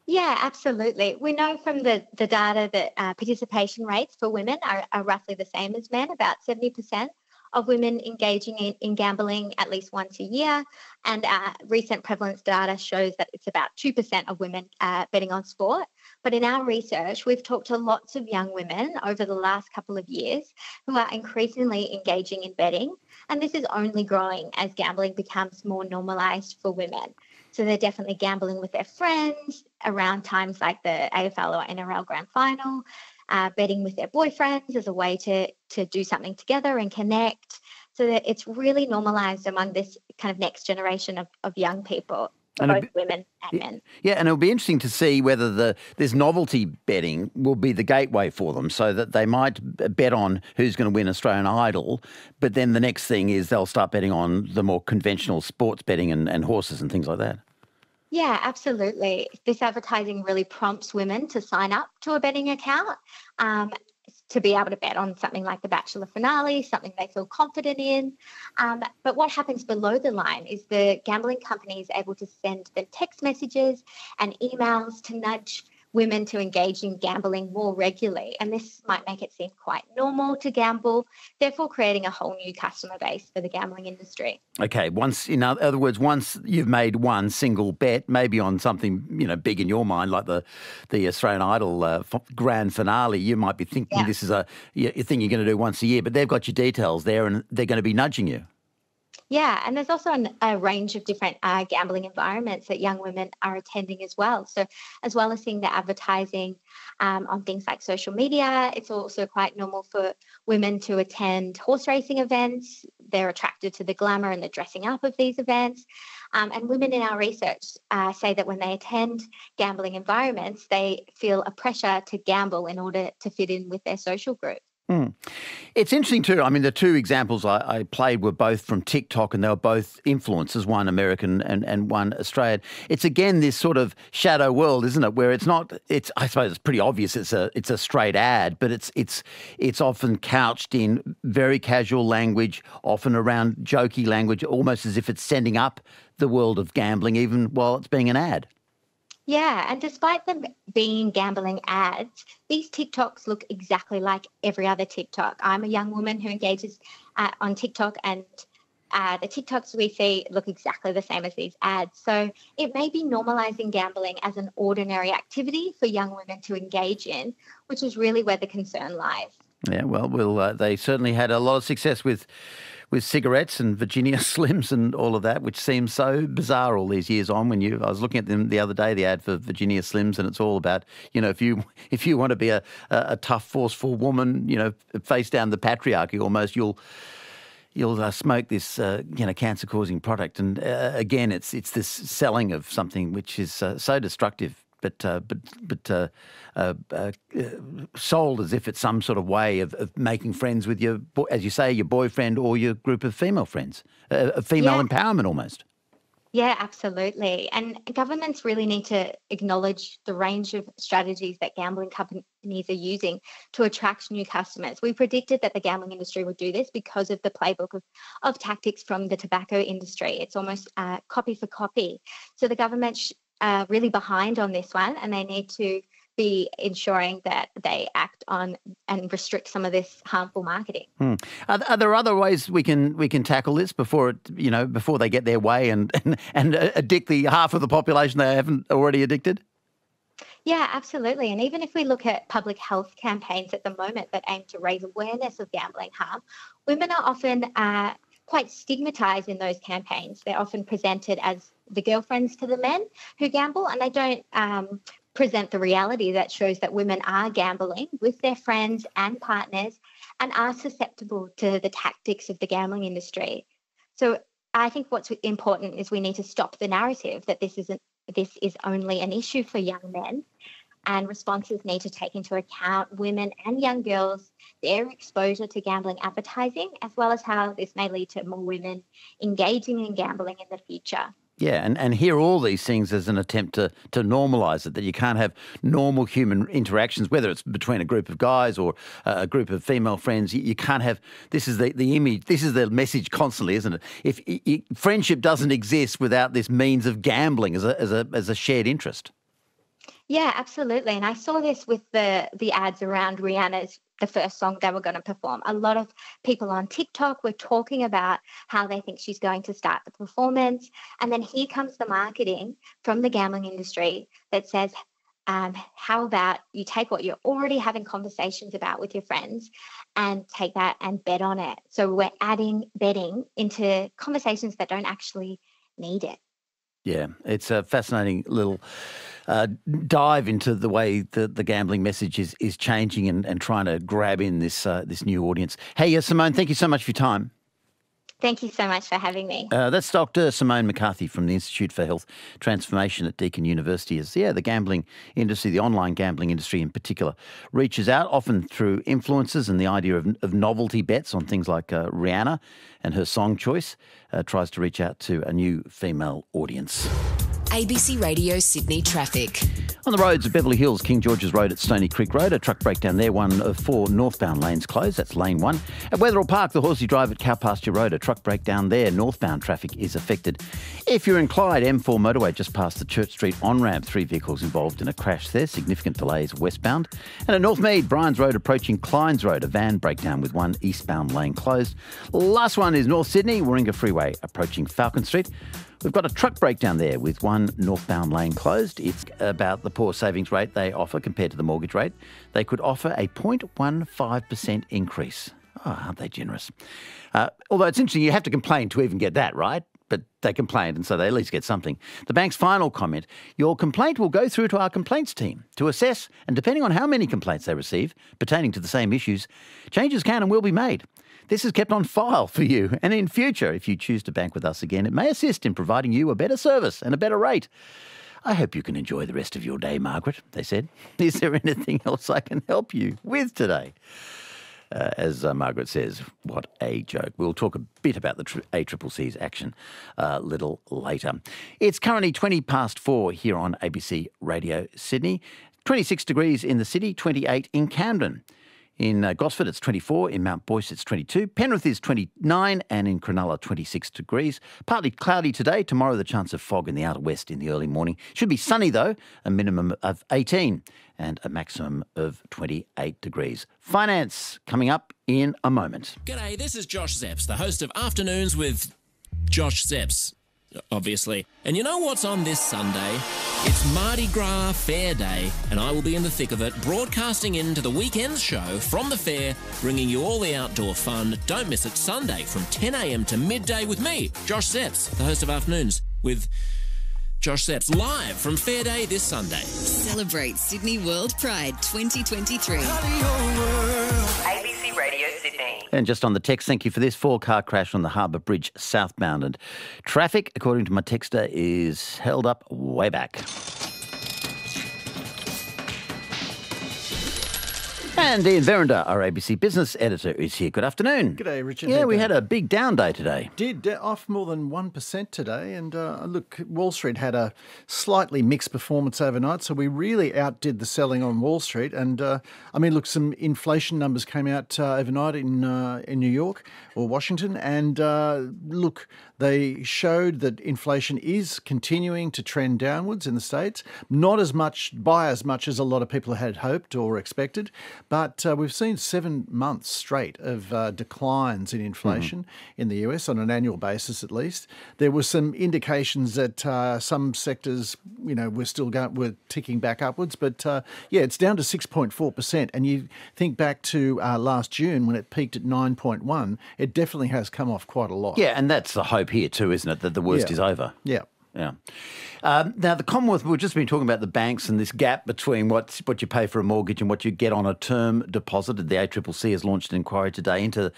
Yeah, absolutely. We know from the data that participation rates for women are roughly the same as men, about 70%. Of women engaging in gambling at least once a year. And recent prevalence data shows that it's about 2% of women betting on sport. But in our research, we've talked to lots of young women over the last couple of years who are increasingly engaging in betting. And this is only growing as gambling becomes more normalised for women. So they're definitely gambling with their friends around times like the AFL or NRL Grand Final, betting with their boyfriends as a way to do something together and connect. So that it's really normalised among this kind of next generation of young people, both women and men. Yeah, and it'll be interesting to see whether this novelty betting will be the gateway for them, so that they might bet on who's going to win Australian Idol, but then the next thing is they'll start betting on the more conventional sports betting and horses and things like that. Yeah, absolutely. This advertising really prompts women to sign up to a betting account to be able to bet on something like the Bachelor finale, something they feel confident in. But what happens below the line is the gambling company is able to send them text messages and emails to nudge women to engage in gambling more regularly. And this might make it seem quite normal to gamble, therefore creating a whole new customer base for the gambling industry. Okay, in other words, once you've made one single bet, maybe on something big in your mind, like the Australian Idol grand finale, you might be thinking this is a thing you're going to do once a year, but they've got your details there and they're going to be nudging you. Yeah, and there's also a range of different gambling environments that young women are attending as well. So as well as seeing the advertising on things like social media, it's also quite normal for women to attend horse racing events. They're attracted to the glamour and the dressing up of these events. And women in our research say that when they attend gambling environments, they feel a pressure to gamble in order to fit in with their social group. It's interesting too. I mean, the two examples I played were both from TikTok, and they were both influencers, one American and one Australian. It's again this sort of shadow world, isn't it? Where I suppose it's pretty obvious it's a straight ad, but it's often couched in very casual language, often around jokey language, almost as if it's setting up the world of gambling, even while it's being an ad. Yeah, and despite them being gambling ads, these TikToks look exactly like every other TikTok. I'm a young woman who engages on TikTok, and the TikToks we see look exactly the same as these ads. So it may be normalising gambling as an ordinary activity for young women to engage in, which is really where the concern lies. Yeah, well, they certainly had a lot of success with cigarettes and Virginia Slims and all of that, which seems so bizarre all these years on. I was looking at them the other day, the ad for Virginia Slims, and it's all about, if you want to be a tough, forceful woman, face down the patriarchy almost, you'll smoke this, cancer-causing product. And again, it's this selling of something which is so destructive sold as if it's some sort of way of making friends with your, as you say, your boyfriend or your group of female friends, female empowerment almost. Yeah, absolutely. And governments really need to acknowledge the range of strategies that gambling companies are using to attract new customers. We predicted that the gambling industry would do this because of the playbook of tactics from the tobacco industry. It's almost copy for copy. So the government's really behind on this one, and they need to be ensuring that they act on and restrict some of this harmful marketing. Are there other ways we can tackle this before they get their way and addict the half of the population they haven't already addicted? Yeah, absolutely. And even if we look at public health campaigns at the moment that aim to raise awareness of gambling harm, women are often quite stigmatised in those campaigns. They're often presented as the girlfriends to the men who gamble, and they don't present the reality that shows that women are gambling with their friends and partners and are susceptible to the tactics of the gambling industry. So I think what's important is we need to stop the narrative that this is only an issue for young men, and responses need to take into account women and young girls, their exposure to gambling advertising, as well as how this may lead to more women engaging in gambling in the future. Yeah, and hear all these things as an attempt to normalise it, that you can't have normal human interactions, whether it's between a group of guys or a group of female friends. You can't have, this is the image, this is the message constantly, isn't it? If friendship doesn't exist without this means of gambling as a shared interest. Yeah, absolutely. And I saw this with the ads around Rihanna's, the first song they were going to perform. A lot of people on TikTok were talking about how they think she's going to start the performance. And then here comes the marketing from the gambling industry that says, how about you take what you're already having conversations about with your friends and take that and bet on it. So we're adding betting into conversations that don't actually need it. Yeah, it's a fascinating little dive into the way the gambling message is changing and trying to grab in this new audience. Hey, Simone, thank you so much for your time. Thank you so much for having me. That's Dr. Simone McCarthy from the Institute for Health Transformation at Deakin University. As the gambling industry, the online gambling industry in particular, reaches out often through influencers, and the idea of novelty bets on things like Rihanna and her song choice tries to reach out to a new female audience. ABC Radio Sydney traffic. On the roads of Beverly Hills, King George's Road at Stony Creek Road, a truck breakdown there, one of 4 northbound lanes closed. That's lane 1. At Wetherill Park, the Horsey Drive at Cowpasture Road, a truck breakdown there. Northbound traffic is affected. If you're in Clyde, M4 motorway just past the Church Street on-ramp, 3 vehicles involved in a crash there. Significant delays westbound. And at Northmead, Bryans Road approaching Kleins Road, a van breakdown with 1 eastbound lane closed. Last one is North Sydney, Warringah Freeway approaching Falcon Street. We've got a truck breakdown there with 1 northbound lane closed. It's about the poor savings rate they offer compared to the mortgage rate. They could offer a 0.15% increase. Oh, aren't they generous? Although it's interesting, you have to complain to even get that, right? But they complained, and so they at least get something. The bank's final comment: your complaint will go through to our complaints team to assess, and depending on how many complaints they receive pertaining to the same issues, changes can and will be made. This is kept on file for you, and in future, if you choose to bank with us again, it may assist in providing you a better service and a better rate. I hope you can enjoy the rest of your day, Margaret, they said. Is there anything else I can help you with today? As Margaret says, what a joke. We'll talk a bit about the ACCC's action a little later. It's currently 4:20 here on ABC Radio Sydney. 26 degrees in the city, 28 in Camden. In Gosford, it's 24. In Mount Boyce, it's 22. Penrith is 29. And in Cronulla, 26 degrees. Partly cloudy today. Tomorrow, the chance of fog in the outer west in the early morning. Should be sunny, though. A minimum of 18 and a maximum of 28 degrees. Finance coming up in a moment. G'day, this is Josh Zepps, the host of Afternoons with Josh Zepps, obviously. And you know what's on this Sunday? It's Mardi Gras Fair Day, and I will be in the thick of it, broadcasting into the weekend show from the fair, bringing you all the outdoor fun. Don't miss it, Sunday from 10 a.m. to midday with me, Josh Zepps, the host of Afternoons with Josh Zepps, live from Fair Day this Sunday. Celebrate Sydney World Pride 2023. ABC Radio Sydney. And just on the text, thank you for this. 4-car crash on the Harbour Bridge southbound. And traffic, according to my texter, is held up way back. And Ian Verinder, our ABC Business Editor, is here. Good afternoon. G'day, Richard. Yeah, we had a big down day today. Did off more than 1% today. And look, Wall Street had a slightly mixed performance overnight, so we really outdid the selling on Wall Street. And look, some inflation numbers came out overnight in New York or Washington. And look, they showed that inflation is continuing to trend downwards in the States, not as much as a lot of people had hoped or expected. But we've seen 7 months straight of declines in inflation in the US on an annual basis, at least. There were some indications that some sectors, were ticking back upwards. But it's down to 6.4%. And you think back to last June when it peaked at 9.1, it definitely has come off quite a lot. Yeah, and that's the hope here too, isn't it, that the worst is over? Yeah. Yeah. Now, the Commonwealth, we've just been talking about the banks and this gap between what you pay for a mortgage and what you get on a term deposit. The ACCC has launched an inquiry today into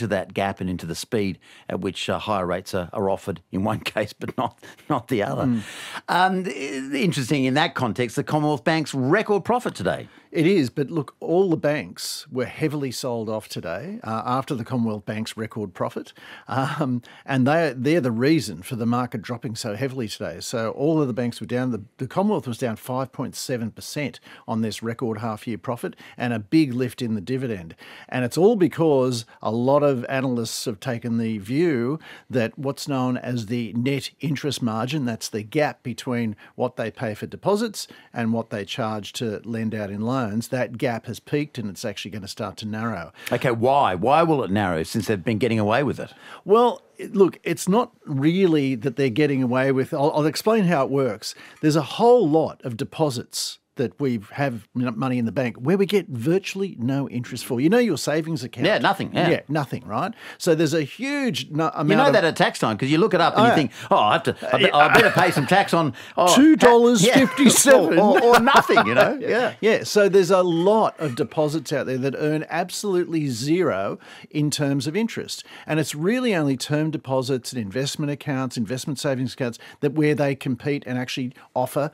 that gap and into the speed at which higher rates are offered in one case but not the other. Interesting in that context, the Commonwealth Bank's record profit today. It is, but look, all the banks were heavily sold off today after the Commonwealth Bank's record profit, and they're the reason for the market dropping so heavily today. So all of the banks were down. The Commonwealth was down 5.7% on this record half-year profit and a big lift in the dividend. And it's all because a lot of analysts have taken the view that what's known as the net interest margin, that's the gap between what they pay for deposits and what they charge to lend out in loans, that gap has peaked and it's actually going to start to narrow. Okay, why? Why will it narrow since they've been getting away with it? Well, look, it's not really that they're getting away with. I'll explain how it works. There's a whole lot of deposits that we have money in the bank where we get virtually no interest for. You know your savings account? Yeah, nothing. Yeah, nothing, right? So there's a huge amount. You know that at tax time because you look it up and you think, I better pay some tax on $2.57 or nothing. Yeah. So there's a lot of deposits out there that earn absolutely zero in terms of interest, and it's really only term deposits and investment accounts, investment savings accounts where they compete and actually offer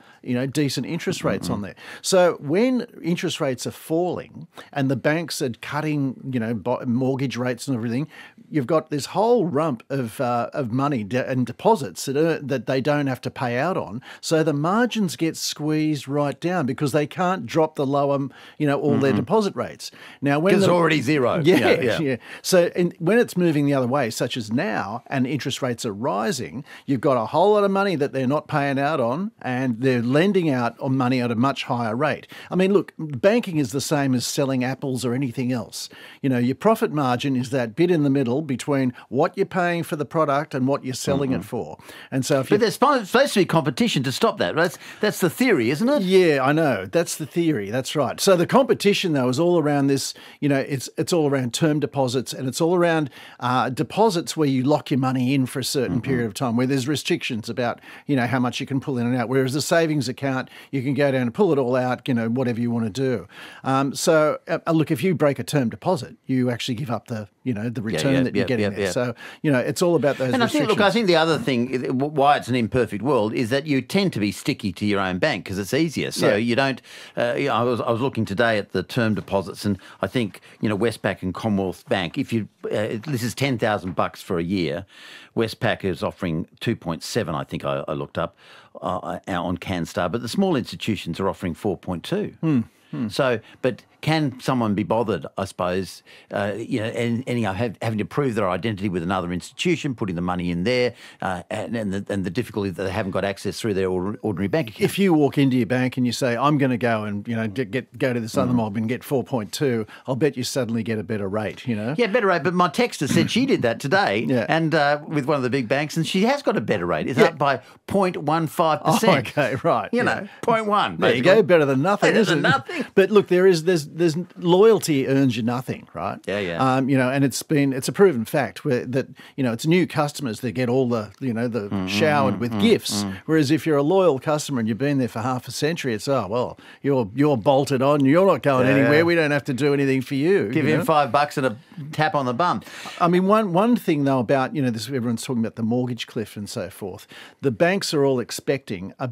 decent interest rates on there. So when interest rates are falling and the banks are cutting, mortgage rates and everything, you've got this whole rump of money and deposits that they don't have to pay out on. So the margins get squeezed right down because they can't drop the lower, all their deposit rates. Now, when it's already zero. Yeah. So when it's moving the other way, such as now, and interest rates are rising, you've got a whole lot of money that they're not paying out on, and they're lending out on money at a much higher rate. I mean, look, banking is the same as selling apples or anything else. Your profit margin is that bit in the middle between what you're paying for the product and what you're selling it for. And so, but there's supposed to be competition to stop that. That's the theory, isn't it? Yeah, I know. That's the theory. That's right. So the competition, though, is all around this. It's all around term deposits, and it's all around deposits where you lock your money in for a certain period of time, where there's restrictions about how much you can pull in and out. Whereas a savings account, you can go down and pull it all out, whatever you want to do. So look, if you break a term deposit, you actually give up the return that you're getting there. So it's all about those. And restrictions. I think the other thing why it's an imperfect world is that you tend to be sticky to your own bank because it's easier. So you don't. I was looking today at the term deposits, and I think Westpac and Commonwealth Bank. If you this is $10,000 for a year, Westpac is offering 2.7. I think I looked up on CanStar, but the small institutions are offering 4.2. So, but can someone be bothered, I suppose, having to prove their identity with another institution, putting the money in there, and the difficulty that they haven't got access through their ordinary bank account? If you walk into your bank and you say, I'm going to go and go to this other mob and get 4.2, I'll bet you suddenly get a better rate, Yeah, better rate. But my texter said she did that today and with one of the big banks, and she has got a better rate. It's up by 0.15%. Oh, okay, right. 0.1. There you go, better than nothing. Better than nothing. But look, there's loyalty earns you nothing, right? Yeah. And it's a proven fact that it's new customers that get all the showered with gifts. Whereas if you're a loyal customer and you've been there for half a century, it's you're bolted on, you're not going anywhere. We don't have to do anything for you. Give him $5 and a tap on the bum. I mean, one thing though about this, everyone's talking about the mortgage cliff and so forth. The banks are all expecting a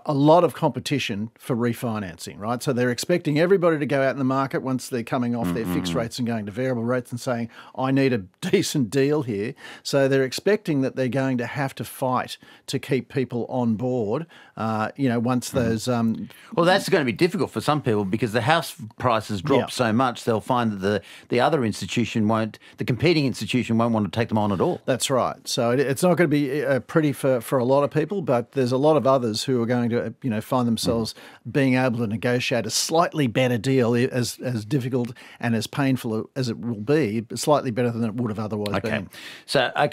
lot of competition for refinancing, right? So they're expecting everybody to go out in the market once they're coming off their fixed rates and going to variable rates and saying, I need a decent deal here. So they're expecting that they're going to have to fight to keep people on board, once those... Well, that's going to be difficult for some people because the house prices drop so much, they'll find that the other institution the competing institution won't want to take them on at all. That's right. So it's not going to be pretty for a lot of people, but there's a lot of others who are going to, find themselves being able to negotiate a slightly better deal, as difficult and as painful as it will be, but slightly better than it would have otherwise been. So, I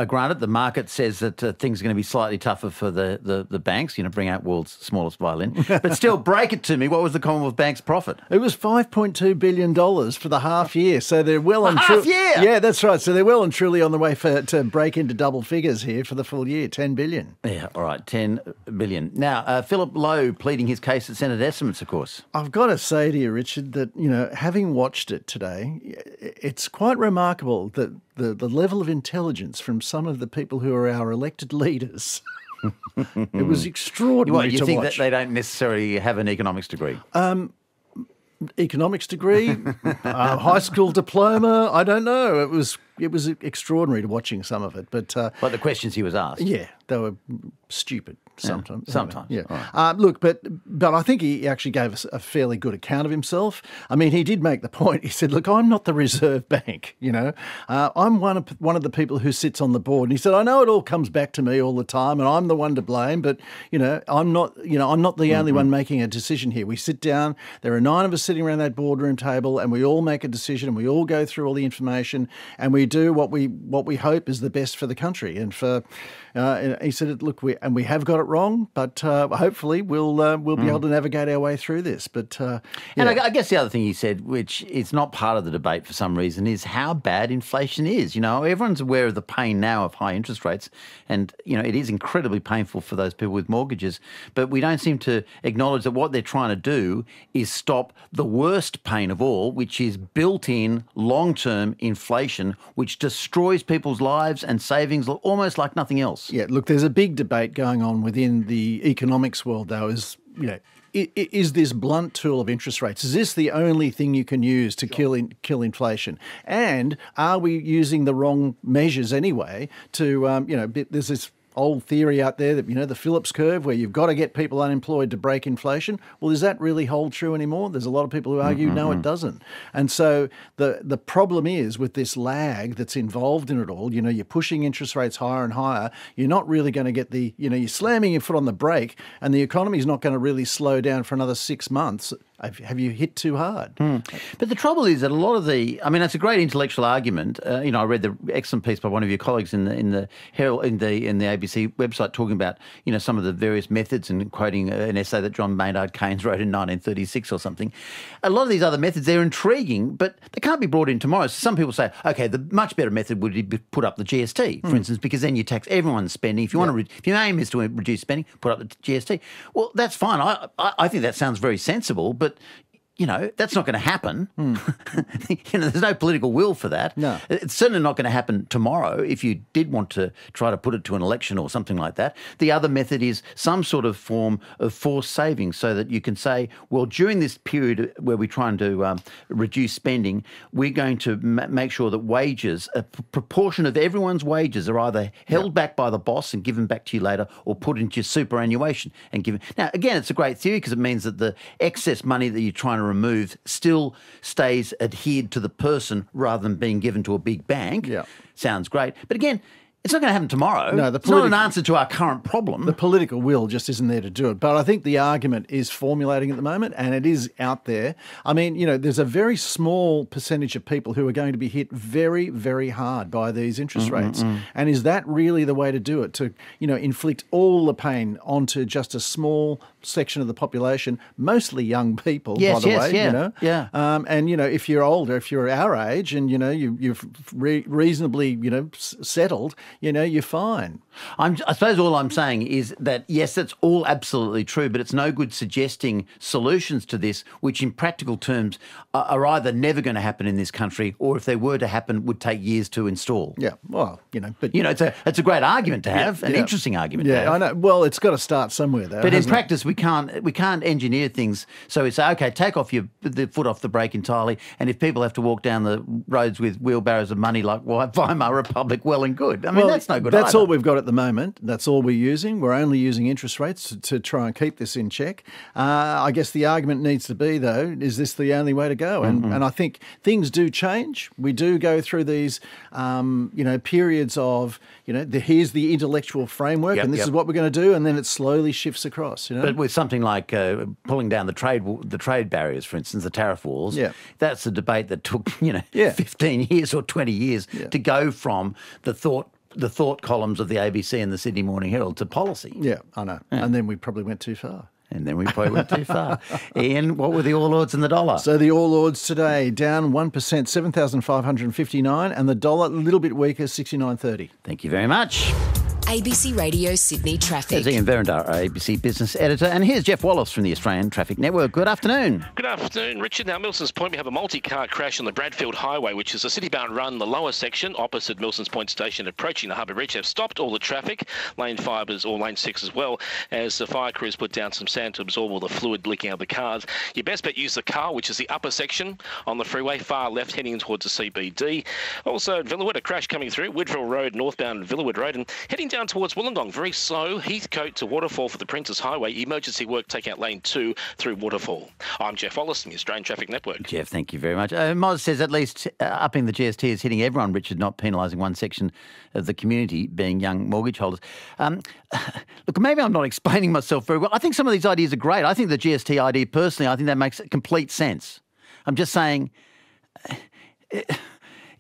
granted the market says that things are going to be slightly tougher for the banks, bring out world's smallest violin. But still, break it to me. What was the Commonwealth Bank's profit? It was $5.2 billion for the half year. So they're well on... half year? Yeah, that's right. So they're well and truly on the way to break into double figures here for the full year, $10 billion. Yeah, all right, $10 billion. Now, Philip Lowe pleading his case at Senate estimates, of course. I've got to say to you, Richard, that, having watched it today, it's quite remarkable that the level of intelligence from some of the people who are our elected leaders... It was extraordinary to watch. You think that they don't necessarily have an economics degree? Economics degree, high school diploma, I don't know. It was extraordinary to watching some of it. But the questions he was asked? Yeah, they were stupid sometimes. Yeah, sometimes. Yeah. Right. But I think he actually gave us a fairly good account of himself. I mean, he did make the point. He said, look, I'm not the Reserve Bank, I'm one of the people who sits on the board. And he said, I know it all comes back to me all the time and I'm the one to blame, but, I'm not the only one making a decision here. We sit down, there are 9 of us sitting around that boardroom table and we all make a decision and we all go through all the information and we do what we hope is the best for the country. And he said, look, we have got it wrong, but hopefully we'll be able to navigate our way through this. But and I guess the other thing he said, which is not part of the debate for some reason, is how bad inflation is. Everyone's aware of the pain now of high interest rates, and it is incredibly painful for those people with mortgages. But we don't seem to acknowledge that what they're trying to do is stop the worst pain of all, which is built-in long-term inflation, which destroys people's lives and savings almost like nothing else. Yeah, look, there's a big debate going on within the economics world, though, is this blunt tool of interest rates, is this the only thing you can use to kill inflation? And are we using the wrong measures anyway to, there's this old theory out there that, the Phillips curve, where you've got to get people unemployed to break inflation. Well, does that really hold true anymore? There's a lot of people who argue, no, it doesn't. And so the problem is with this lag that's involved in it all, you're pushing interest rates higher and higher. You're not really going to get you're slamming your foot on the brake and the economy is not going to really slow down for another 6 months. Have you hit too hard? But the trouble is that a lot of that's a great intellectual argument. I read the excellent piece by one of your colleagues in the Herald, in the ABC website, talking about some of the various methods and quoting an essay that John Maynard Keynes wrote in 1936 or something. A lot of these other methods, they're intriguing, but they can't be brought in tomorrow. So some people say, okay, the much better method would be put up the GST, for instance, because then you tax everyone's spending. If you if your aim is to reduce spending, put up the GST. Well, that's fine. I think that sounds very sensible, but that's not going to happen. There's no political will for that. No. It's certainly not going to happen tomorrow if you did want to try to put it to an election or something like that. The other method is some sort of form of forced savings so that you can say, well, during this period where we're trying to reduce spending, we're going to make sure that wages, a proportion of everyone's wages are either held back by the boss and given back to you later or put into your superannuation and given. Now, again, it's a great theory because it means that the excess money that you're trying to remove still stays adhered to the person rather than being given to a big bank. Yeah. Sounds great. But again, it's not going to happen tomorrow. No, it's not an answer to our current problem. The political will just isn't there to do it. But I think the argument is formulating at the moment and it is out there. I mean, there's a very small percentage of people who are going to be hit very, very hard by these interest rates. And is that really the way to do it? To, inflict all the pain onto just a small section of the population, mostly young people, by the way. Yeah. And, if you're older, if you're our age and, you've reasonably, settled, you're fine. I suppose all I'm saying is that, yes, that's all absolutely true, but it's no good suggesting solutions to this, which in practical terms are either never going to happen in this country, or if they were to happen, would take years to install. Yeah, well, but... it's a great argument to have, an interesting argument to have. Yeah, I know. Well, it's got to start somewhere, though. But in practice, we can't engineer things so we say, okay, take off the foot off the brake entirely, and if people have to walk down the roads with wheelbarrows of money like Weimar Republic, well and good. I mean, that's no good That's either. all we've got at the moment. That's all we're using. We're only using interest rates to try and keep this in check. I guess the argument needs to be, though, is this the only way to go? And I think things do change. We do go through these, periods of, here's the intellectual framework, and this is what we're going to do, and then it slowly shifts across. But with something like pulling down the trade barriers, for instance, the tariff walls, that's a debate that took 15 years or 20 years to go from the thought columns of the ABC and the Sydney Morning Herald to policy. Yeah, I know. Yeah. And then we probably went too far. Ian, what were the All Ords and the dollar? So the All Ords today down 1%, 7,559, and the dollar a little bit weaker, 69.30. Thank you very much. ABC Radio Sydney Traffic. There's Ian Verendar, ABC Business Editor, and here's Jeff Wallace from the Australian Traffic Network. Good afternoon. Good afternoon, Richard. Now, Milsons Point, we have a multi-car crash on the Bradfield Highway, which is a city-bound run. The lower section, opposite Milsons Point Station, approaching the Harbour Bridge, have stopped all the traffic. Lane 5 or Lane 6 as well, as the fire crews put down some sand to absorb all the fluid leaking out of the cars. Your best bet, use the car, which is the upper section on the freeway, far left, heading towards the CBD. Also, at Villawood, a crash coming through Woodville Road, northbound Villawood Road, and heading down towards Wollongong. Very slow, Heathcote to Waterfall for the Princess Highway. Emergency work taking out lane 2 through Waterfall. I'm Jeff Wallace from the Australian Traffic Network. Jeff, thank you very much. Moz says at least upping the GST is hitting everyone, Richard, not penalising one section of the community, being young mortgage holders. Look, maybe I'm not explaining myself very well. I think some of these ideas are great. I think the GST idea, personally, I think that makes complete sense. I'm just saying...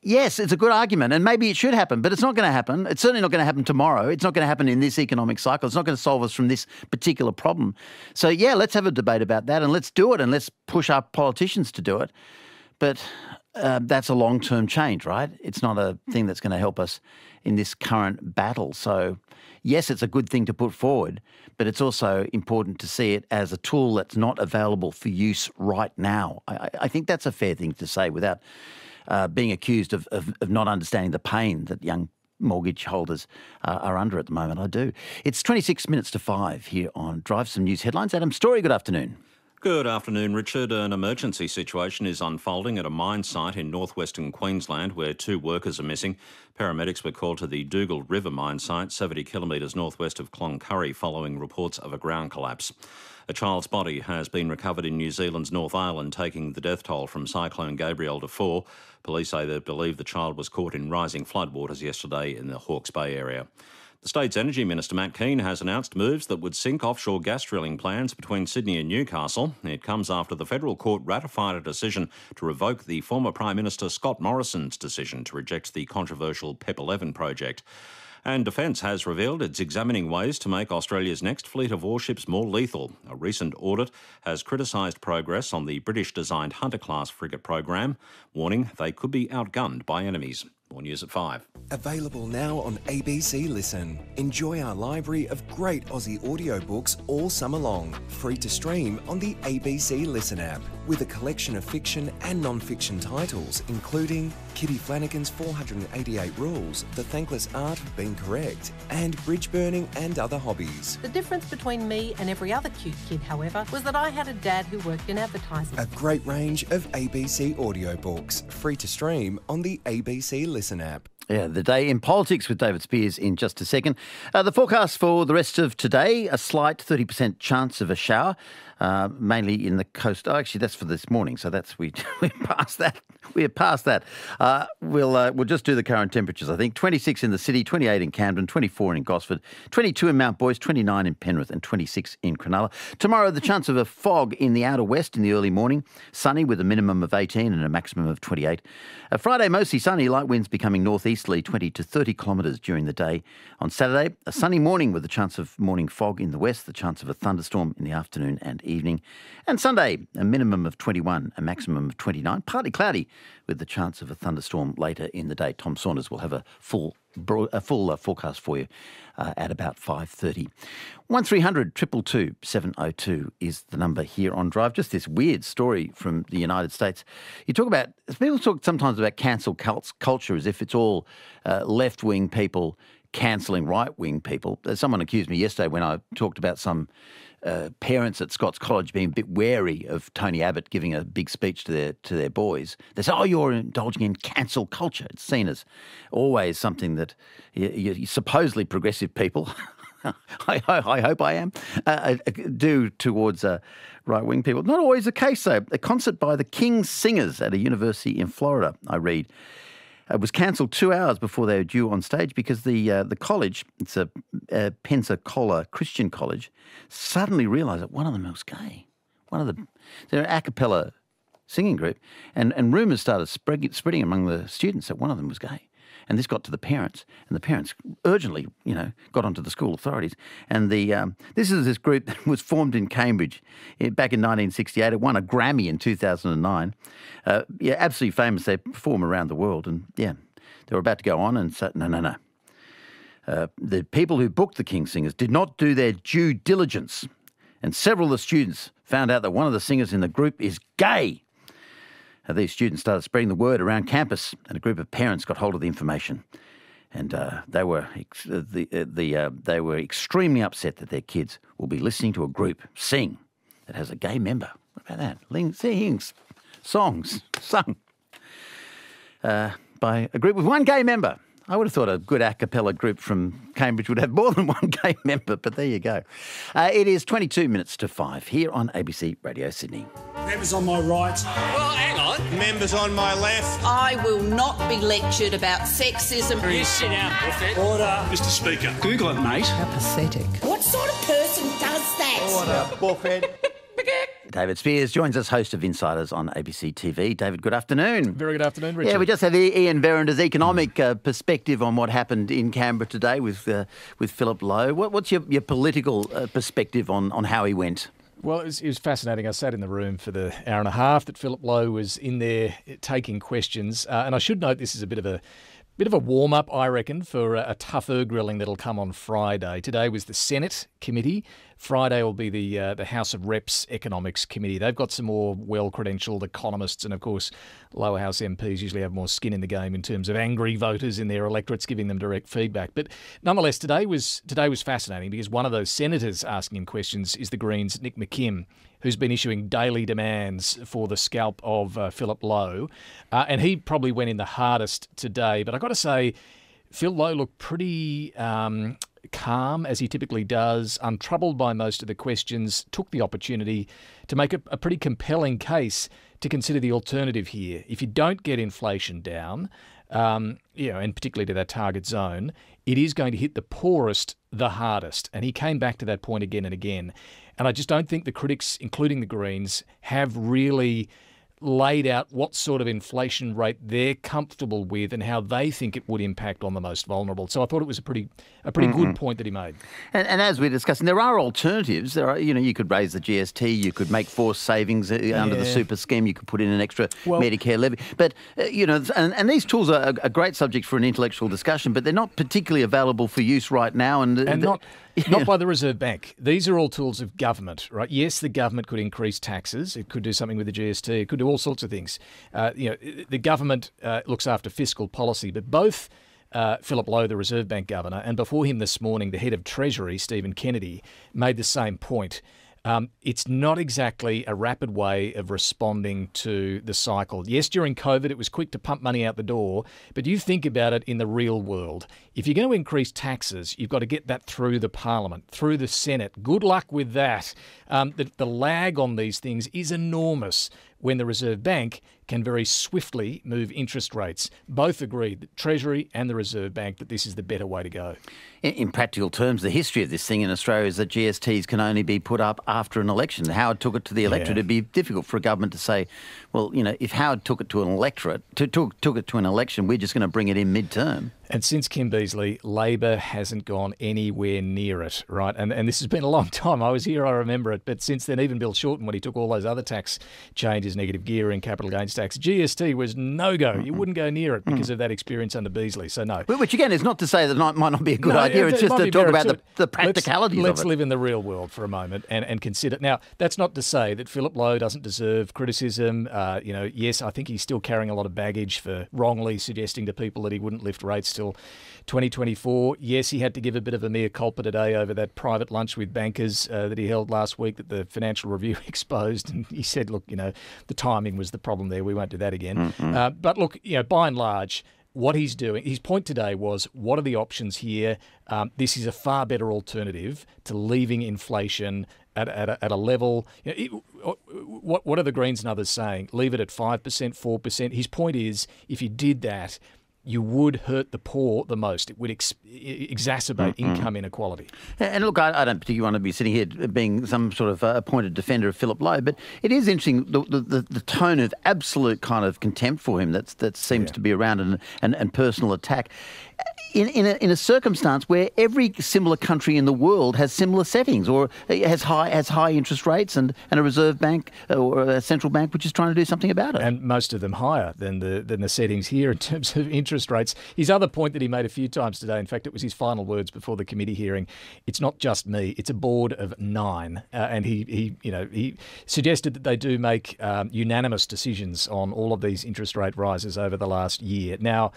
Yes, it's a good argument, and maybe it should happen, but it's not going to happen. It's certainly not going to happen tomorrow. It's not going to happen in this economic cycle. It's not going to solve us from this particular problem. So, yeah, let's have a debate about that, and let's do it, and let's push our politicians to do it. But that's a long-term change, right? It's not a thing that's going to help us in this current battle. So, yes, it's a good thing to put forward, but it's also important to see it as a tool that's not available for use right now. I think that's a fair thing to say without... being accused of not understanding the pain that young mortgage holders are under at the moment. I do. It's 26 minutes to 5 here on Drive. Some news headlines. Adam Story, good afternoon. Good afternoon, Richard. An emergency situation is unfolding at a mine site in northwestern Queensland where 2 workers are missing. Paramedics were called to the Dougal River mine site, 70 kilometres northwest of Cloncurry, following reports of a ground collapse. A child's body has been recovered in New Zealand's North Island, taking the death toll from Cyclone Gabrielle to 4. Police say they believe the child was caught in rising floodwaters yesterday in the Hawke's Bay area. The state's Energy Minister, Matt Keane, has announced moves that would sink offshore gas drilling plans between Sydney and Newcastle. It comes after the federal court ratified a decision to revoke the former Prime Minister Scott Morrison's decision to reject the controversial PEP 11 project. And Defence has revealed it's examining ways to make Australia's next fleet of warships more lethal. A recent audit has criticised progress on the British-designed Hunter-class frigate program, warning they could be outgunned by enemies. More news at 5. Available now on ABC Listen. Enjoy our library of great Aussie audiobooks all summer long. Free to stream on the ABC Listen app. With a collection of fiction and non-fiction titles, including Kitty Flanagan's 488 Rules, The Thankless Art of Being Correct, and bridge burning and other hobbies. The difference between me and every other cute kid, however, was that I had a dad who worked in advertising. A great range of ABC audiobooks. Free to stream on the ABC Listen app. Yeah, the day in politics with David Spears in just a second. The forecast for the rest of today, a slight 30% chance of a shower, mainly in the coast. Oh, actually, that's for this morning, so that's we're past that. We're past that. We'll just do the current temperatures, I think. 26 in the city, 28 in Camden, 24 in Gosford, 22 in Mount Boyce, 29 in Penrith and 26 in Cronulla. Tomorrow, the chance of a fog in the outer west in the early morning. Sunny with a minimum of 18 and a maximum of 28. Friday, mostly sunny, light winds becoming northeasterly, 20 to 30 kilometres during the day. On Saturday, a sunny morning with a chance of morning fog in the west, the chance of a thunderstorm in the afternoon and evening. And Sunday, a minimum of 21, a maximum of 29, partly cloudy with the chance of a thunderstorm later in the day. Tom Saunders will have a full full forecast for you at about 5:30. 1300 222 702 is the number here on Drive. Just this weird story from the United States. People talk sometimes about cancel culture as if it's all left-wing people cancelling right-wing people. Someone accused me yesterday when I talked about some parents at Scots College being a bit wary of Tony Abbott giving a big speech to their boys. They say, "Oh, you're indulging in cancel culture." It's seen as always something that you supposedly progressive people, I hope I am, do towards right-wing people. Not always the case, though. A concert by the King's Singers at a university in Florida, I read, was cancelled 2 hours before they were due on stage because the college, it's a Pensacola Christian college, suddenly realised that one of them was gay. They're an a cappella singing group, and rumours started spreading among the students that one of them was gay. And this got to the parents, and the parents urgently, got onto the school authorities. And this is this group that was formed in Cambridge back in 1968. It won a Grammy in 2009. Absolutely famous. They perform around the world, and they were about to go on and said, no. The people who booked the King's Singers did not do their due diligence, and several of the students found out that one of the singers in the group is gay. These students started spreading the word around campus, and a group of parents got hold of the information, and they were extremely upset that their kids will be listening to a group sing that has a gay member. What about that? Singing songs sung by a group with one gay member. I would have thought a good a cappella group from Cambridge would have more than one gay member, but there you go. It is 22 minutes to 5 here on ABC Radio Sydney. Members on my right. Well, hang on. Members on my left. I will not be lectured about sexism. You sit down, Buffett. Order. Mr. Speaker. Google it, mate. How pathetic. What sort of person does that? Order, Buffett. David Spears joins us, host of Insiders on ABC TV. David, good afternoon. Very good afternoon, Richard. Yeah, we just have Ian Verander's economic perspective on what happened in Canberra today with Philip Lowe. What's your political perspective on how he went? Well, it was fascinating. I sat in the room for the hour and a half that Philip Lowe was in there taking questions. And I should note this is a bit of a warm-up, I reckon, for a tougher grilling that'll come on Friday. Today was the Senate committee. Friday will be the House of Reps Economics Committee. They've got some more well-credentialed economists, and of course, lower house MPs usually have more skin in the game in terms of angry voters in their electorates giving them direct feedback. But nonetheless, today was fascinating because one of those senators asking him questions is the Greens' Nick McKim, who's been issuing daily demands for the scalp of Philip Lowe. And he probably went in the hardest today. But I've got to say, Phil Lowe looked pretty calm, as he typically does, untroubled by most of the questions, took the opportunity to make a pretty compelling case to consider the alternative here. If you don't get inflation down, and particularly to that target zone, it is going to hit the poorest the hardest. And he came back to that point again and again. And I just don't think the critics, including the Greens, have really laid out what sort of inflation rate they're comfortable with and how they think it would impact on the most vulnerable. So I thought it was a pretty good point that he made. And as we're discussing, there are alternatives. There are, you could raise the GST, you could make forced savings under the super scheme, you could put in an extra Medicare levy. But, and these tools are a great subject for an intellectual discussion, but they're not particularly available for use right now. And not by the Reserve Bank. These are all tools of government, right? Yes, the government could increase taxes. It could do something with the GST. It could do all sorts of things. The government looks after fiscal policy, but both Philip Lowe, the Reserve Bank governor, and before him this morning, the head of Treasury, Stephen Kennedy, made the same point. It's not exactly a rapid way of responding to the cycle. Yes, during COVID, it was quick to pump money out the door, but you think about it in the real world. If you're going to increase taxes, you've got to get that through the Parliament, through the Senate. Good luck with that. The lag on these things is enormous when the Reserve Bank can very swiftly move interest rates. Both agreed, the Treasury and the Reserve Bank, that this is the better way to go. In practical terms, the history of this thing in Australia is that GSTs can only be put up after an election. Howard took it to the electorate. It'd be difficult for a government to say, well, if Howard took it to an electorate, took it to an election, we're just going to bring it in mid-term. And since Kim Beazley, Labor hasn't gone anywhere near it, right? And this has been a long time. I was here, I remember it. But since then, even Bill Shorten, when he took all those other tax changes, negative gearing, capital gains tax, GST was no-go. You wouldn't go near it because of that experience under Beazley. So no. Which, again, is not to say that it might not be a good idea. It's just to talk about the practicalities of it. Let's live in the real world for a moment and consider. Now, that's not to say that Philip Lowe doesn't deserve criticism. Yes, I think he's still carrying a lot of baggage for wrongly suggesting to people that he wouldn't lift rates till 2024. Yes, he had to give a bit of a mea culpa today over that private lunch with bankers that he held last week that the Financial Review exposed. And he said, look, the timing was the problem there. We won't do that again. But look, by and large, what he's doing, his point today was, what are the options here? This is a far better alternative to leaving inflation at a level. What are the Greens and others saying? Leave it at 5%, 4%. His point is, if you did that, you would hurt the poor the most. It would exacerbate income inequality. And look, I don't particularly want to be sitting here being some sort of appointed defender of Philip Lowe, but it is interesting the tone of absolute kind of contempt for him that seems to be around and personal attack. In a circumstance where every similar country in the world has similar settings or has high interest rates and a reserve bank or a central bank which is trying to do something about it. And most of them higher than the settings here in terms of interest rates. His other point that he made a few times today, in fact, it was his final words before the committee hearing, it's not just me, it's a board of 9. And he suggested that they do make unanimous decisions on all of these interest rate rises over the last year. Now,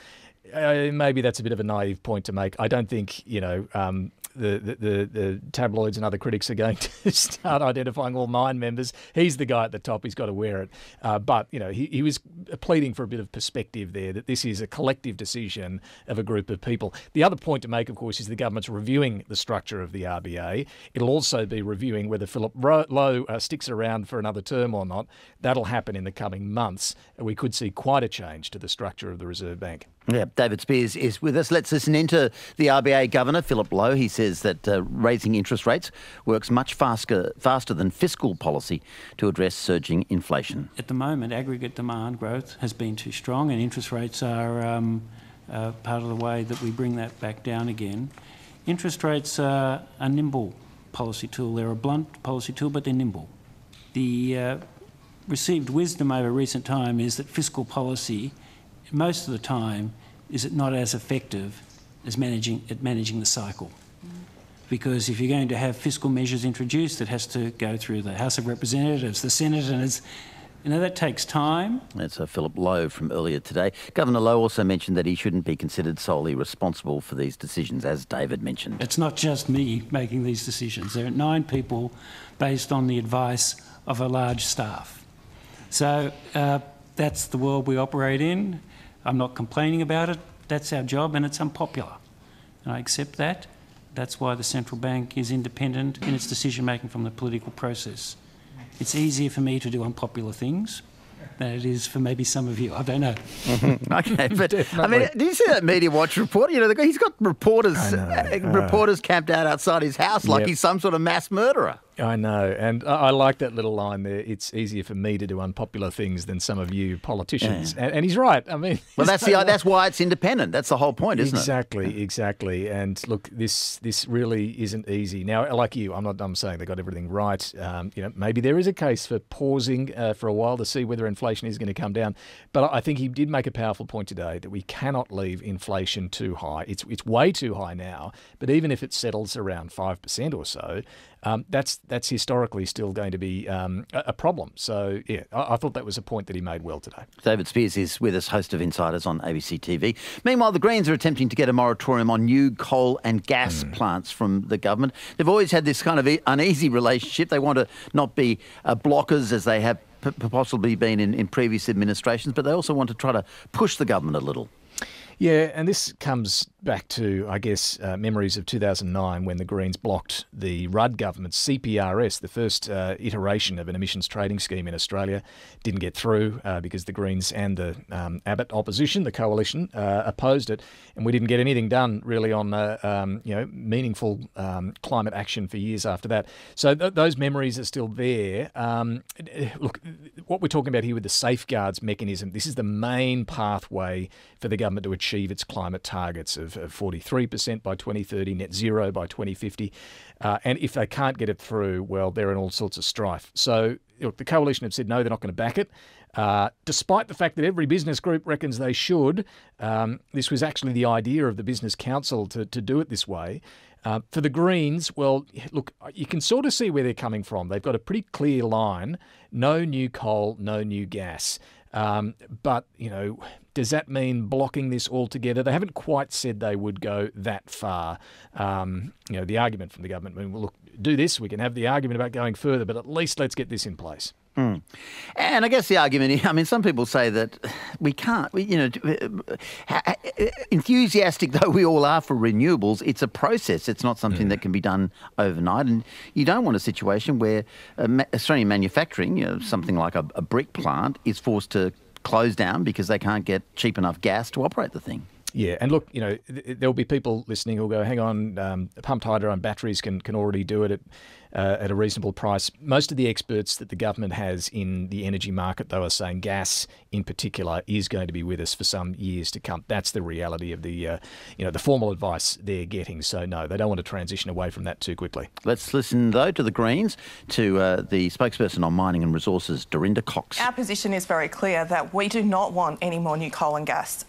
maybe that's a bit of a naive point to make. I don't think, the tabloids and other critics are going to start identifying all 9 members. He's the guy at the top. He's got to wear it. But he was pleading for a bit of perspective there, that this is a collective decision of a group of people. The other point to make, of course, is the government's reviewing the structure of the RBA. It'll also be reviewing whether Philip Lowe sticks around for another term or not. That'll happen in the coming months. We could see quite a change to the structure of the Reserve Bank. Yeah, David Spears is with us. Let's listen into the RBA Governor, Philip Lowe. He says that raising interest rates works much faster than fiscal policy to address surging inflation. At the moment, aggregate demand growth has been too strong, and interest rates are part of the way that we bring that back down again. Interest rates are a nimble policy tool. They're a blunt policy tool, but they're nimble. The received wisdom over recent time is that fiscal policy, most of the time, is it not as effective as managing the cycle. Because if you're going to have fiscal measures introduced, it has to go through the House of Representatives, the Senate, and that takes time. That's Philip Lowe from earlier today. Governor Lowe also mentioned that he shouldn't be considered solely responsible for these decisions, as David mentioned. It's not just me making these decisions. There are 9 people based on the advice of a large staff. So that's the world we operate in. I'm not complaining about it. That's our job, and it's unpopular. And I accept that. That's why the central bank is independent in its decision-making from the political process. It's easier for me to do unpopular things than it is for maybe some of you. I don't know. Okay, but I mean, did you see that Media Watch report? He's got reporters camped out outside his house like he's some sort of mass murderer. I know, and I like that little line there. It's easier for me to do unpopular things than some of you politicians, and he's right. I mean, well, that's why it's independent. That's the whole point, isn't it? Exactly. And look, this really isn't easy. Now, like you, I'm saying they got everything right. Maybe there is a case for pausing for a while to see whether inflation is going to come down. But I think he did make a powerful point today that we cannot leave inflation too high. It's way too high now. But even if it settles around 5% or so, that's historically still going to be a problem. So, yeah, I thought that was a point that he made well today. David Spears is with us, host of Insiders on ABC TV. Meanwhile, the Greens are attempting to get a moratorium on new coal and gas plants from the government. They've always had this kind of uneasy relationship. They want to not be blockers as they have possibly been in previous administrations, but they also want to try to push the government a little. Yeah, and this comes back to, I guess, memories of 2009 when the Greens blocked the Rudd government's CPRS, the first iteration of an emissions trading scheme in Australia. Didn't get through because the Greens and the Abbott opposition, the coalition, opposed it, and we didn't get anything done really on meaningful climate action for years after that. So those memories are still there. Look, what we're talking about here with the safeguards mechanism, this is the main pathway for the government to achieve its climate targets of 43% by 2030, net zero by 2050. And if they can't get it through, well, they're in all sorts of strife. So look, the coalition have said no, they're not going to back it. Despite the fact that every business group reckons they should. This was actually the idea of the Business Council to do it this way. For the Greens, well, look, you can sort of see where they're coming from. They've got a pretty clear line: no new coal, no new gas. But, does that mean blocking this altogether? They haven't quite said they would go that far. The argument from the government, well, look, do this, we can have the argument about going further, but at least let's get this in place. And I guess the argument, some people say that we can't, enthusiastic though we all are for renewables, it's a process. It's not something that can be done overnight. And you don't want a situation where Australian manufacturing, something like a brick plant, is forced to close down because they can't get cheap enough gas to operate the thing. Yeah, and look, there'll be people listening who'll go, hang on, pumped hydro and batteries can already do it at a reasonable price. Most of the experts that the government has in the energy market, though, are saying gas in particular is going to be with us for some years to come. That's the reality of the formal advice they're getting. So no, they don't want to transition away from that too quickly. Let's listen, though, to the Greens, to the spokesperson on mining and resources, Dorinda Cox. Our position is very clear that we do not want any more new coal and gas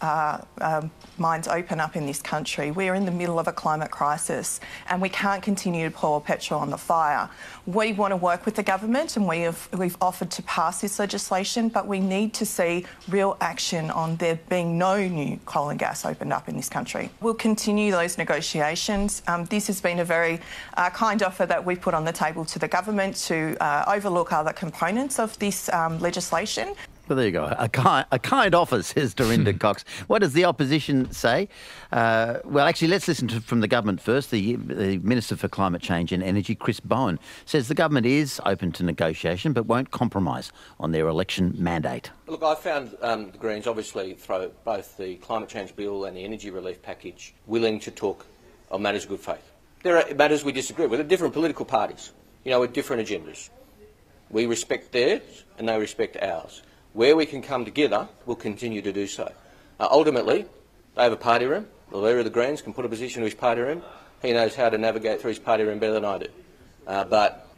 mines open up in this country. We're in the middle of a climate crisis and we can't continue to pour petrol on the fire. We want to work with the government and we've offered to pass this legislation, but we need to see real action on there being no new coal and gas opened up in this country. We'll continue those negotiations. This has been a very kind offer that we've put on the table to the government to overlook other components of this legislation. Well, there you go. A kind offer, says Dorinda Cox. What does the opposition say? Well, actually, let's listen from the government first. The Minister for Climate Change and Energy, Chris Bowen, says the government is open to negotiation but won't compromise on their election mandate. Look, I found the Greens obviously throw both the climate change bill and the energy relief package willing to talk on matters of good faith. There are matters we disagree with. They're different political parties, with different agendas. We respect theirs and they respect ours. Where we can come together, we'll continue to do so. Ultimately, they have a party room. The leader of the Greens can put a position to his party room. He knows how to navigate through his party room better than I do. But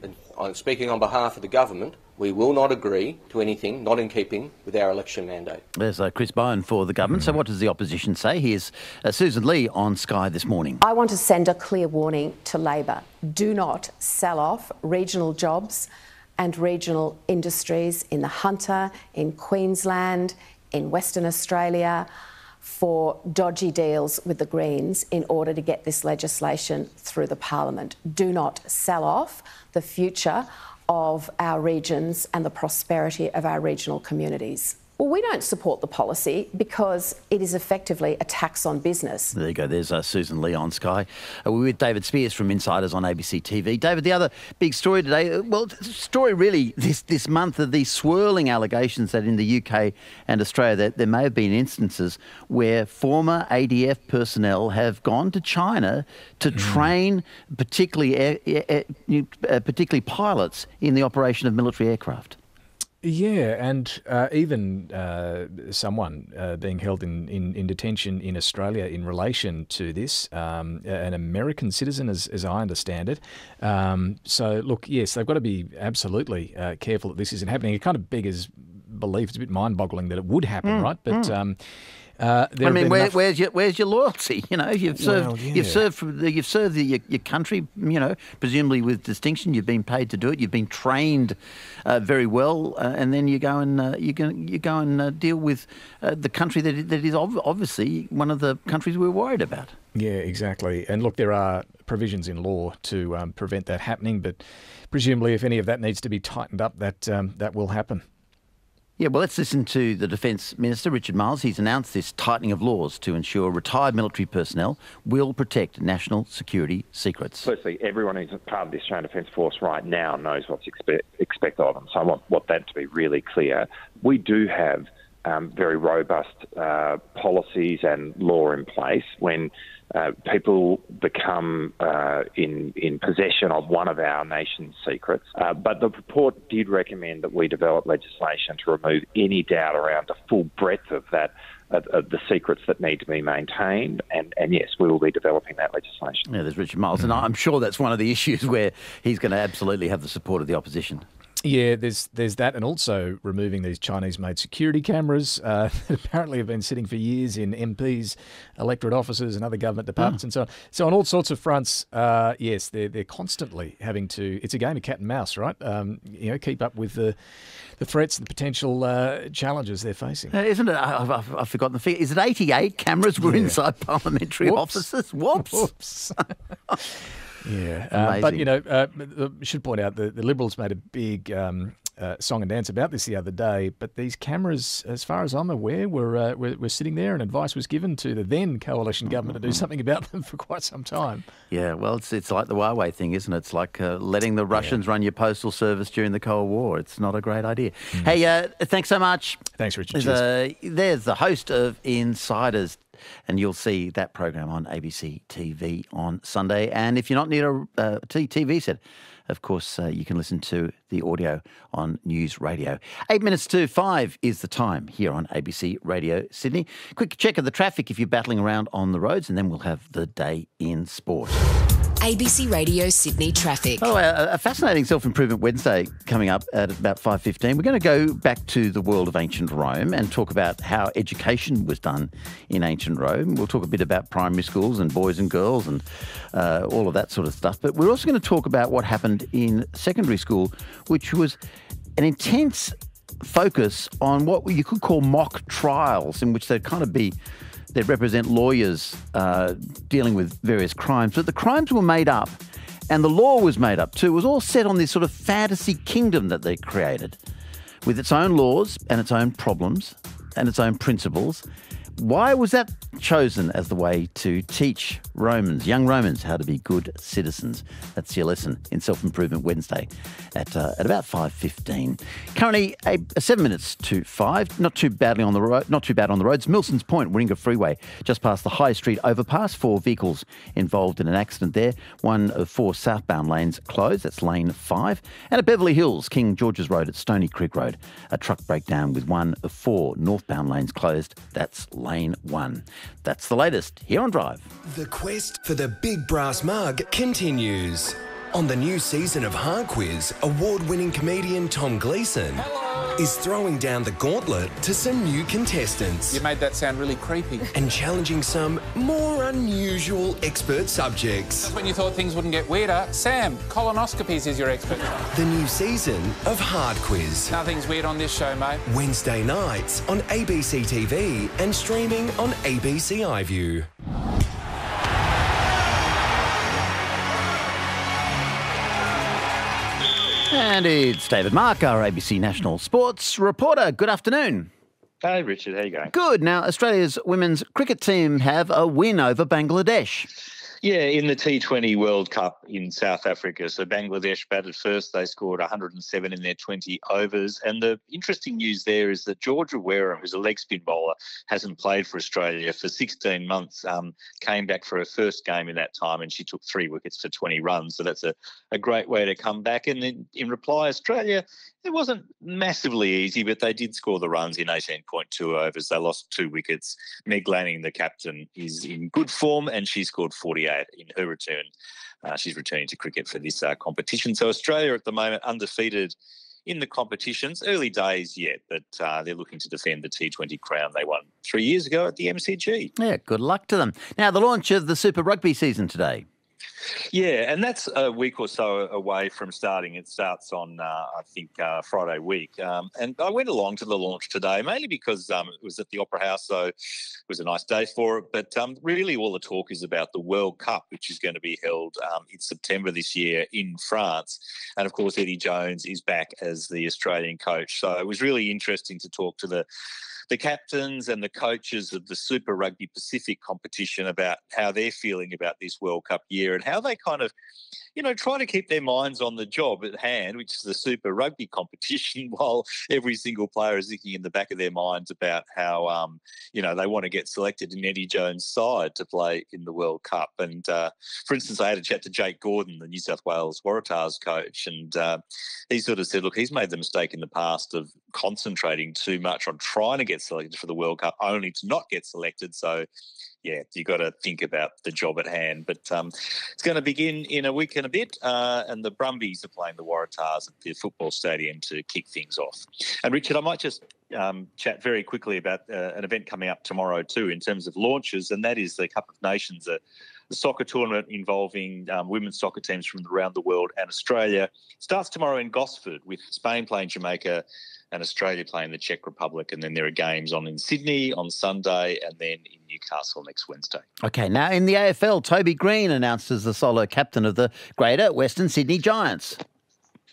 speaking on behalf of the government, we will not agree to anything not in keeping with our election mandate. There's Chris Bowen for the government. So what does the opposition say? Here's Susan Lee on Sky this morning. I want to send a clear warning to Labor. Do not sell off regional jobs and regional industries in the Hunter, in Queensland, in Western Australia, for dodgy deals with the Greens in order to get this legislation through the Parliament. Do not sell off the future of our regions and the prosperity of our regional communities. Well, we don't support the policy because it is effectively a tax on business. There you go. There's Susan Lee on Sky. We're with David Spears from Insiders on ABC TV. David, the other big story today, really this month are these swirling allegations that in the UK and Australia that there may have been instances where former ADF personnel have gone to China to train particularly pilots in the operation of military aircraft. Yeah, and even someone being held in detention in Australia in relation to this, an American citizen, as I understand it. So, look, yes, they've got to be absolutely careful that this isn't happening. It kind of beggars belief. It's a bit mind-boggling that it would happen, right? But where's your loyalty? You've served your country. Presumably with distinction. You've been paid to do it. You've been trained very well, and then you go and deal with the country that is obviously one of the countries we're worried about. Yeah, exactly. And look, there are provisions in law to prevent that happening, but presumably, if any of that needs to be tightened up, that will happen. Yeah, well, let's listen to the Defence Minister, Richard Marles. He's announced this tightening of laws to ensure retired military personnel will protect national security secrets. Firstly, everyone who's part of the Australian Defence Force right now knows what's expected of them. So I want that to be really clear. We do have very robust policies and law in place when people become in possession of one of our nation's secrets. But the report did recommend that we develop legislation to remove any doubt around the full breadth of that, of the secrets that need to be maintained. And yes, we will be developing that legislation. Yeah, there's Richard Marles, and I'm sure that's one of the issues where he's going to absolutely have the support of the opposition. Yeah, there's that, and also removing these Chinese-made security cameras that apparently have been sitting for years in MPs, electorate offices and other government departments and so on. So on all sorts of fronts, yes, they're constantly having to... It's a game of cat and mouse, right? Keep up with the threats, the potential challenges they're facing. Isn't it? I've forgotten the figure. Is it 88 cameras were inside parliamentary offices? Whoops. Yeah, but I should point out the Liberals made a big song and dance about this the other day. But these cameras, as far as I'm aware, were sitting there, and advice was given to the then coalition government to do something about them for quite some time. Yeah, well, it's like the Huawei thing, isn't it? It's like letting the Russians run your postal service during the Cold War. It's not a great idea. Hey, thanks so much. Thanks, Richard. There's the host of Insiders. And you'll see that program on ABC TV on Sunday. And if you're not near a TV set, of course, you can listen to the audio on News Radio. 8 minutes to 5 is the time here on ABC Radio Sydney. Quick check of the traffic if you're battling around on the roads, and then we'll have the day in sport. ABC Radio Sydney traffic. Oh, a fascinating Self-Improvement Wednesday coming up at about 5:15. We're going to go back to the world of ancient Rome and talk about how education was done in ancient Rome. We'll talk a bit about primary schools and boys and girls and all of that sort of stuff. But we're also going to talk about what happened in secondary school, which was an intense focus on what you could call mock trials, in which they'd kind of be... They'd represent lawyers dealing with various crimes. But the crimes were made up, and the law was made up too. It was all set on this sort of fantasy kingdom that they created, with its own laws and its own problems and its own principles. Why was that chosen as the way to teach young Romans, how to be good citizens? That's your lesson in Self-Improvement Wednesday at about 5:15. Currently, 7 minutes to 5. Not too bad on the roads. Milsons Point, Warringah Freeway, just past the High Street overpass. 4 vehicles involved in an accident there. 1 of 4 southbound lanes closed. That's lane 5. And at Beverly Hills, King George's Road at Stony Creek Road, a truck breakdown with 1 of 4 northbound lanes closed. That's lane 1. That's the latest here on Drive. The quest for the big brass mug continues. On the new season of Hard Quiz, award-winning comedian Tom Gleeson is throwing down the gauntlet to some new contestants. You made that sound really creepy. And challenging some more unusual expert subjects. Just when you thought things wouldn't get weirder, Sam, colonoscopies is your expert. The new season of Hard Quiz. Nothing's weird on this show, mate. Wednesday nights on ABC TV and streaming on ABC iView. And it's David Mark, our ABC National Sports reporter. Good afternoon. Hey, Richard. How you going? Good. Now, Australia's women's cricket team have a win over Bangladesh. Yeah, in the T20 World Cup in South Africa. So Bangladesh batted first. They scored 107 in their 20 overs. And the interesting news there is that Georgia Wareham, who's a leg spin bowler, hasn't played for Australia for 16 months, came back for her first game in that time, and she took 3 wickets for 20 runs. So that's a great way to come back. And then in reply, Australia, it wasn't massively easy, but they did score the runs in 18.2 overs. They lost 2 wickets. Meg Lanning, the captain, is in good form, and she scored 48 in her return. She's returning to cricket for this competition. So Australia at the moment undefeated in the competitions. Early days yet, but they're looking to defend the T20 crown they won 3 years ago at the MCG. Yeah, good luck to them. Now, the launch of the Super Rugby season today. Yeah, and that's a week or so away from starting. It starts on, I think, Friday week. And I went along to the launch today, mainly because it was at the Opera House, so it was a nice day for it. But really all the talk is about the World Cup, which is going to be held in September this year in France. And, of course, Eddie Jones is back as the Australian coach. So it was really interesting to talk to the captains and the coaches of the Super Rugby Pacific competition about how they're feeling about this World Cup year and how they kind of, try to keep their minds on the job at hand, which is the Super Rugby competition, while every single player is thinking in the back of their minds about how, they want to get selected in Eddie Jones' side to play in the World Cup. And, for instance, I had a chat to Jake Gordon, the New South Wales Waratahs coach, and he sort of said, look, he's made the mistake in the past of concentrating too much on trying to get selected for the World Cup only to not get selected. So, yeah, you got to think about the job at hand. But it's going to begin in a week and a bit, and the Brumbies are playing the Waratahs at the football stadium to kick things off. And, Richard, I might just chat very quickly about an event coming up tomorrow too in terms of launches, and that is the Cup of Nations, the soccer tournament involving women's soccer teams from around the world and Australia. It starts tomorrow in Gosford with Spain playing Jamaica and Australia playing the Czech Republic, and then there are games on in Sydney on Sunday and then in Newcastle next Wednesday. Okay, now in the AFL, Toby Green announced as the solo captain of the Greater Western Sydney Giants.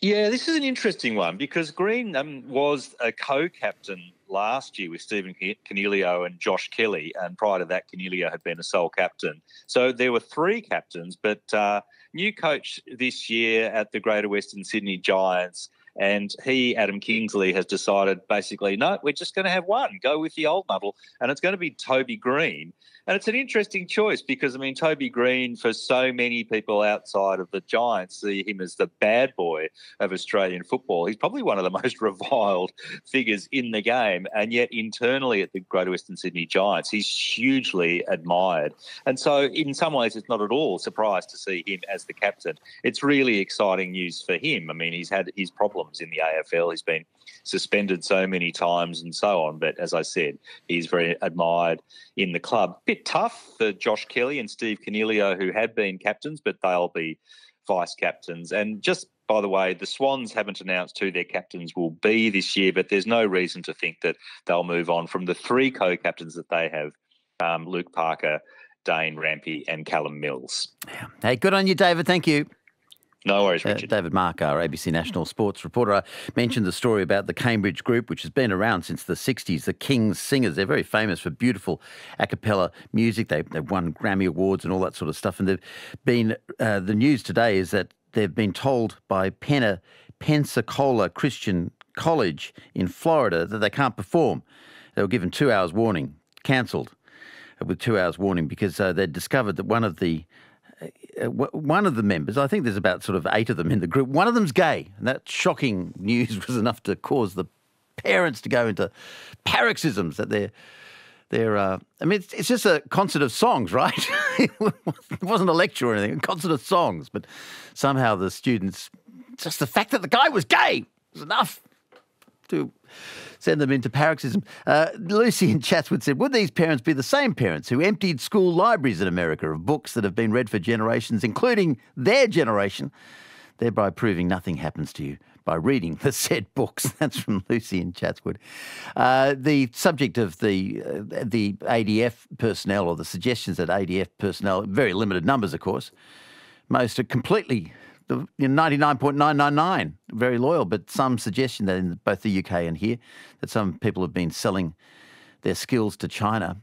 Yeah, this is an interesting one because Green was a co-captain last year with Stephen Coniglio and Josh Kelly, and prior to that, Coniglio had been a sole captain. So there were three captains, but new coach this year at the Greater Western Sydney Giants, and he, Adam Kingsley, has decided basically, no, we're just going to have one, go with the old model, and it's going to be Toby Green. And it's an interesting choice because, Toby Green, for so many people outside of the Giants, see him as the bad boy of Australian football. He's probably one of the most reviled figures in the game, and yet internally at the Greater Western Sydney Giants, he's hugely admired. And so in some ways, it's not at all surprised to see him as the captain. It's really exciting news for him. He's had his problems in the AFL. He's been suspended so many times and so on. But as I said, he's very admired in the club. Bit tough for Josh Kelly and Steve Coniglio, who had been captains, but they'll be vice captains. And just by the way, the Swans haven't announced who their captains will be this year, but there's no reason to think that they'll move on from the three co-captains that they have, Luke Parker, Dane Rampy and Callum Mills. Yeah. Hey, good on you, David. Thank you. No worries, Richard. David Mark, our ABC National Sports reporter. I mentioned the story about the Cambridge Group, which has been around since the 60s, the King's Singers. They're very famous for beautiful a cappella music. They've won Grammy Awards and all that sort of stuff. And they've been, the news today is that they've been told by Pensacola Christian College in Florida that they can't perform. They were given 2 hours warning, cancelled with 2 hours warning because they'd discovered that one of the members, I think there's about sort of 8 of them in the group, one of them's gay. And that shocking news was enough to cause the parents to go into paroxysms that it's just a concert of songs, right? It wasn't a lecture or anything, a concert of songs. But somehow the students, just the fact that the guy was gay was enough to send them into paroxysm. Lucy in Chatswood said, would these parents be the same parents who emptied school libraries in America of books that have been read for generations, including their generation, thereby proving nothing happens to you by reading the said books? That's from Lucy in Chatswood. The subject of the ADF personnel, or the suggestions that ADF personnel, very limited numbers, of course, most are completely 99.999, very loyal, but some suggestion that in both the UK and here that some people have been selling their skills to China.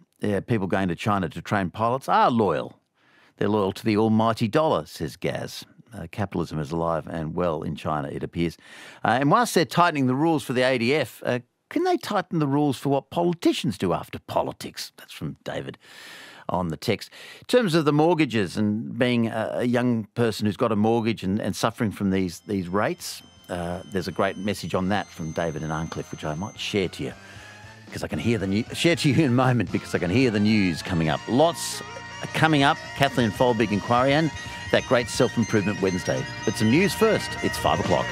People going to China to train pilots are loyal. They're loyal to the almighty dollar, says Gaz. Capitalism is alive and well in China, it appears. And whilst they're tightening the rules for the ADF, can they tighten the rules for what politicians do after politics? That's from David on the text. In terms of the mortgages and being a young person who's got a mortgage and suffering from these rates, there's a great message on that from David in Arncliffe, which I might share to you because I can hear the news. Share to you in a moment because I can hear the news coming up. Lots coming up. Kathleen Folbig inquiry and that great self-improvement Wednesday. But some news first. It's 5 o'clock.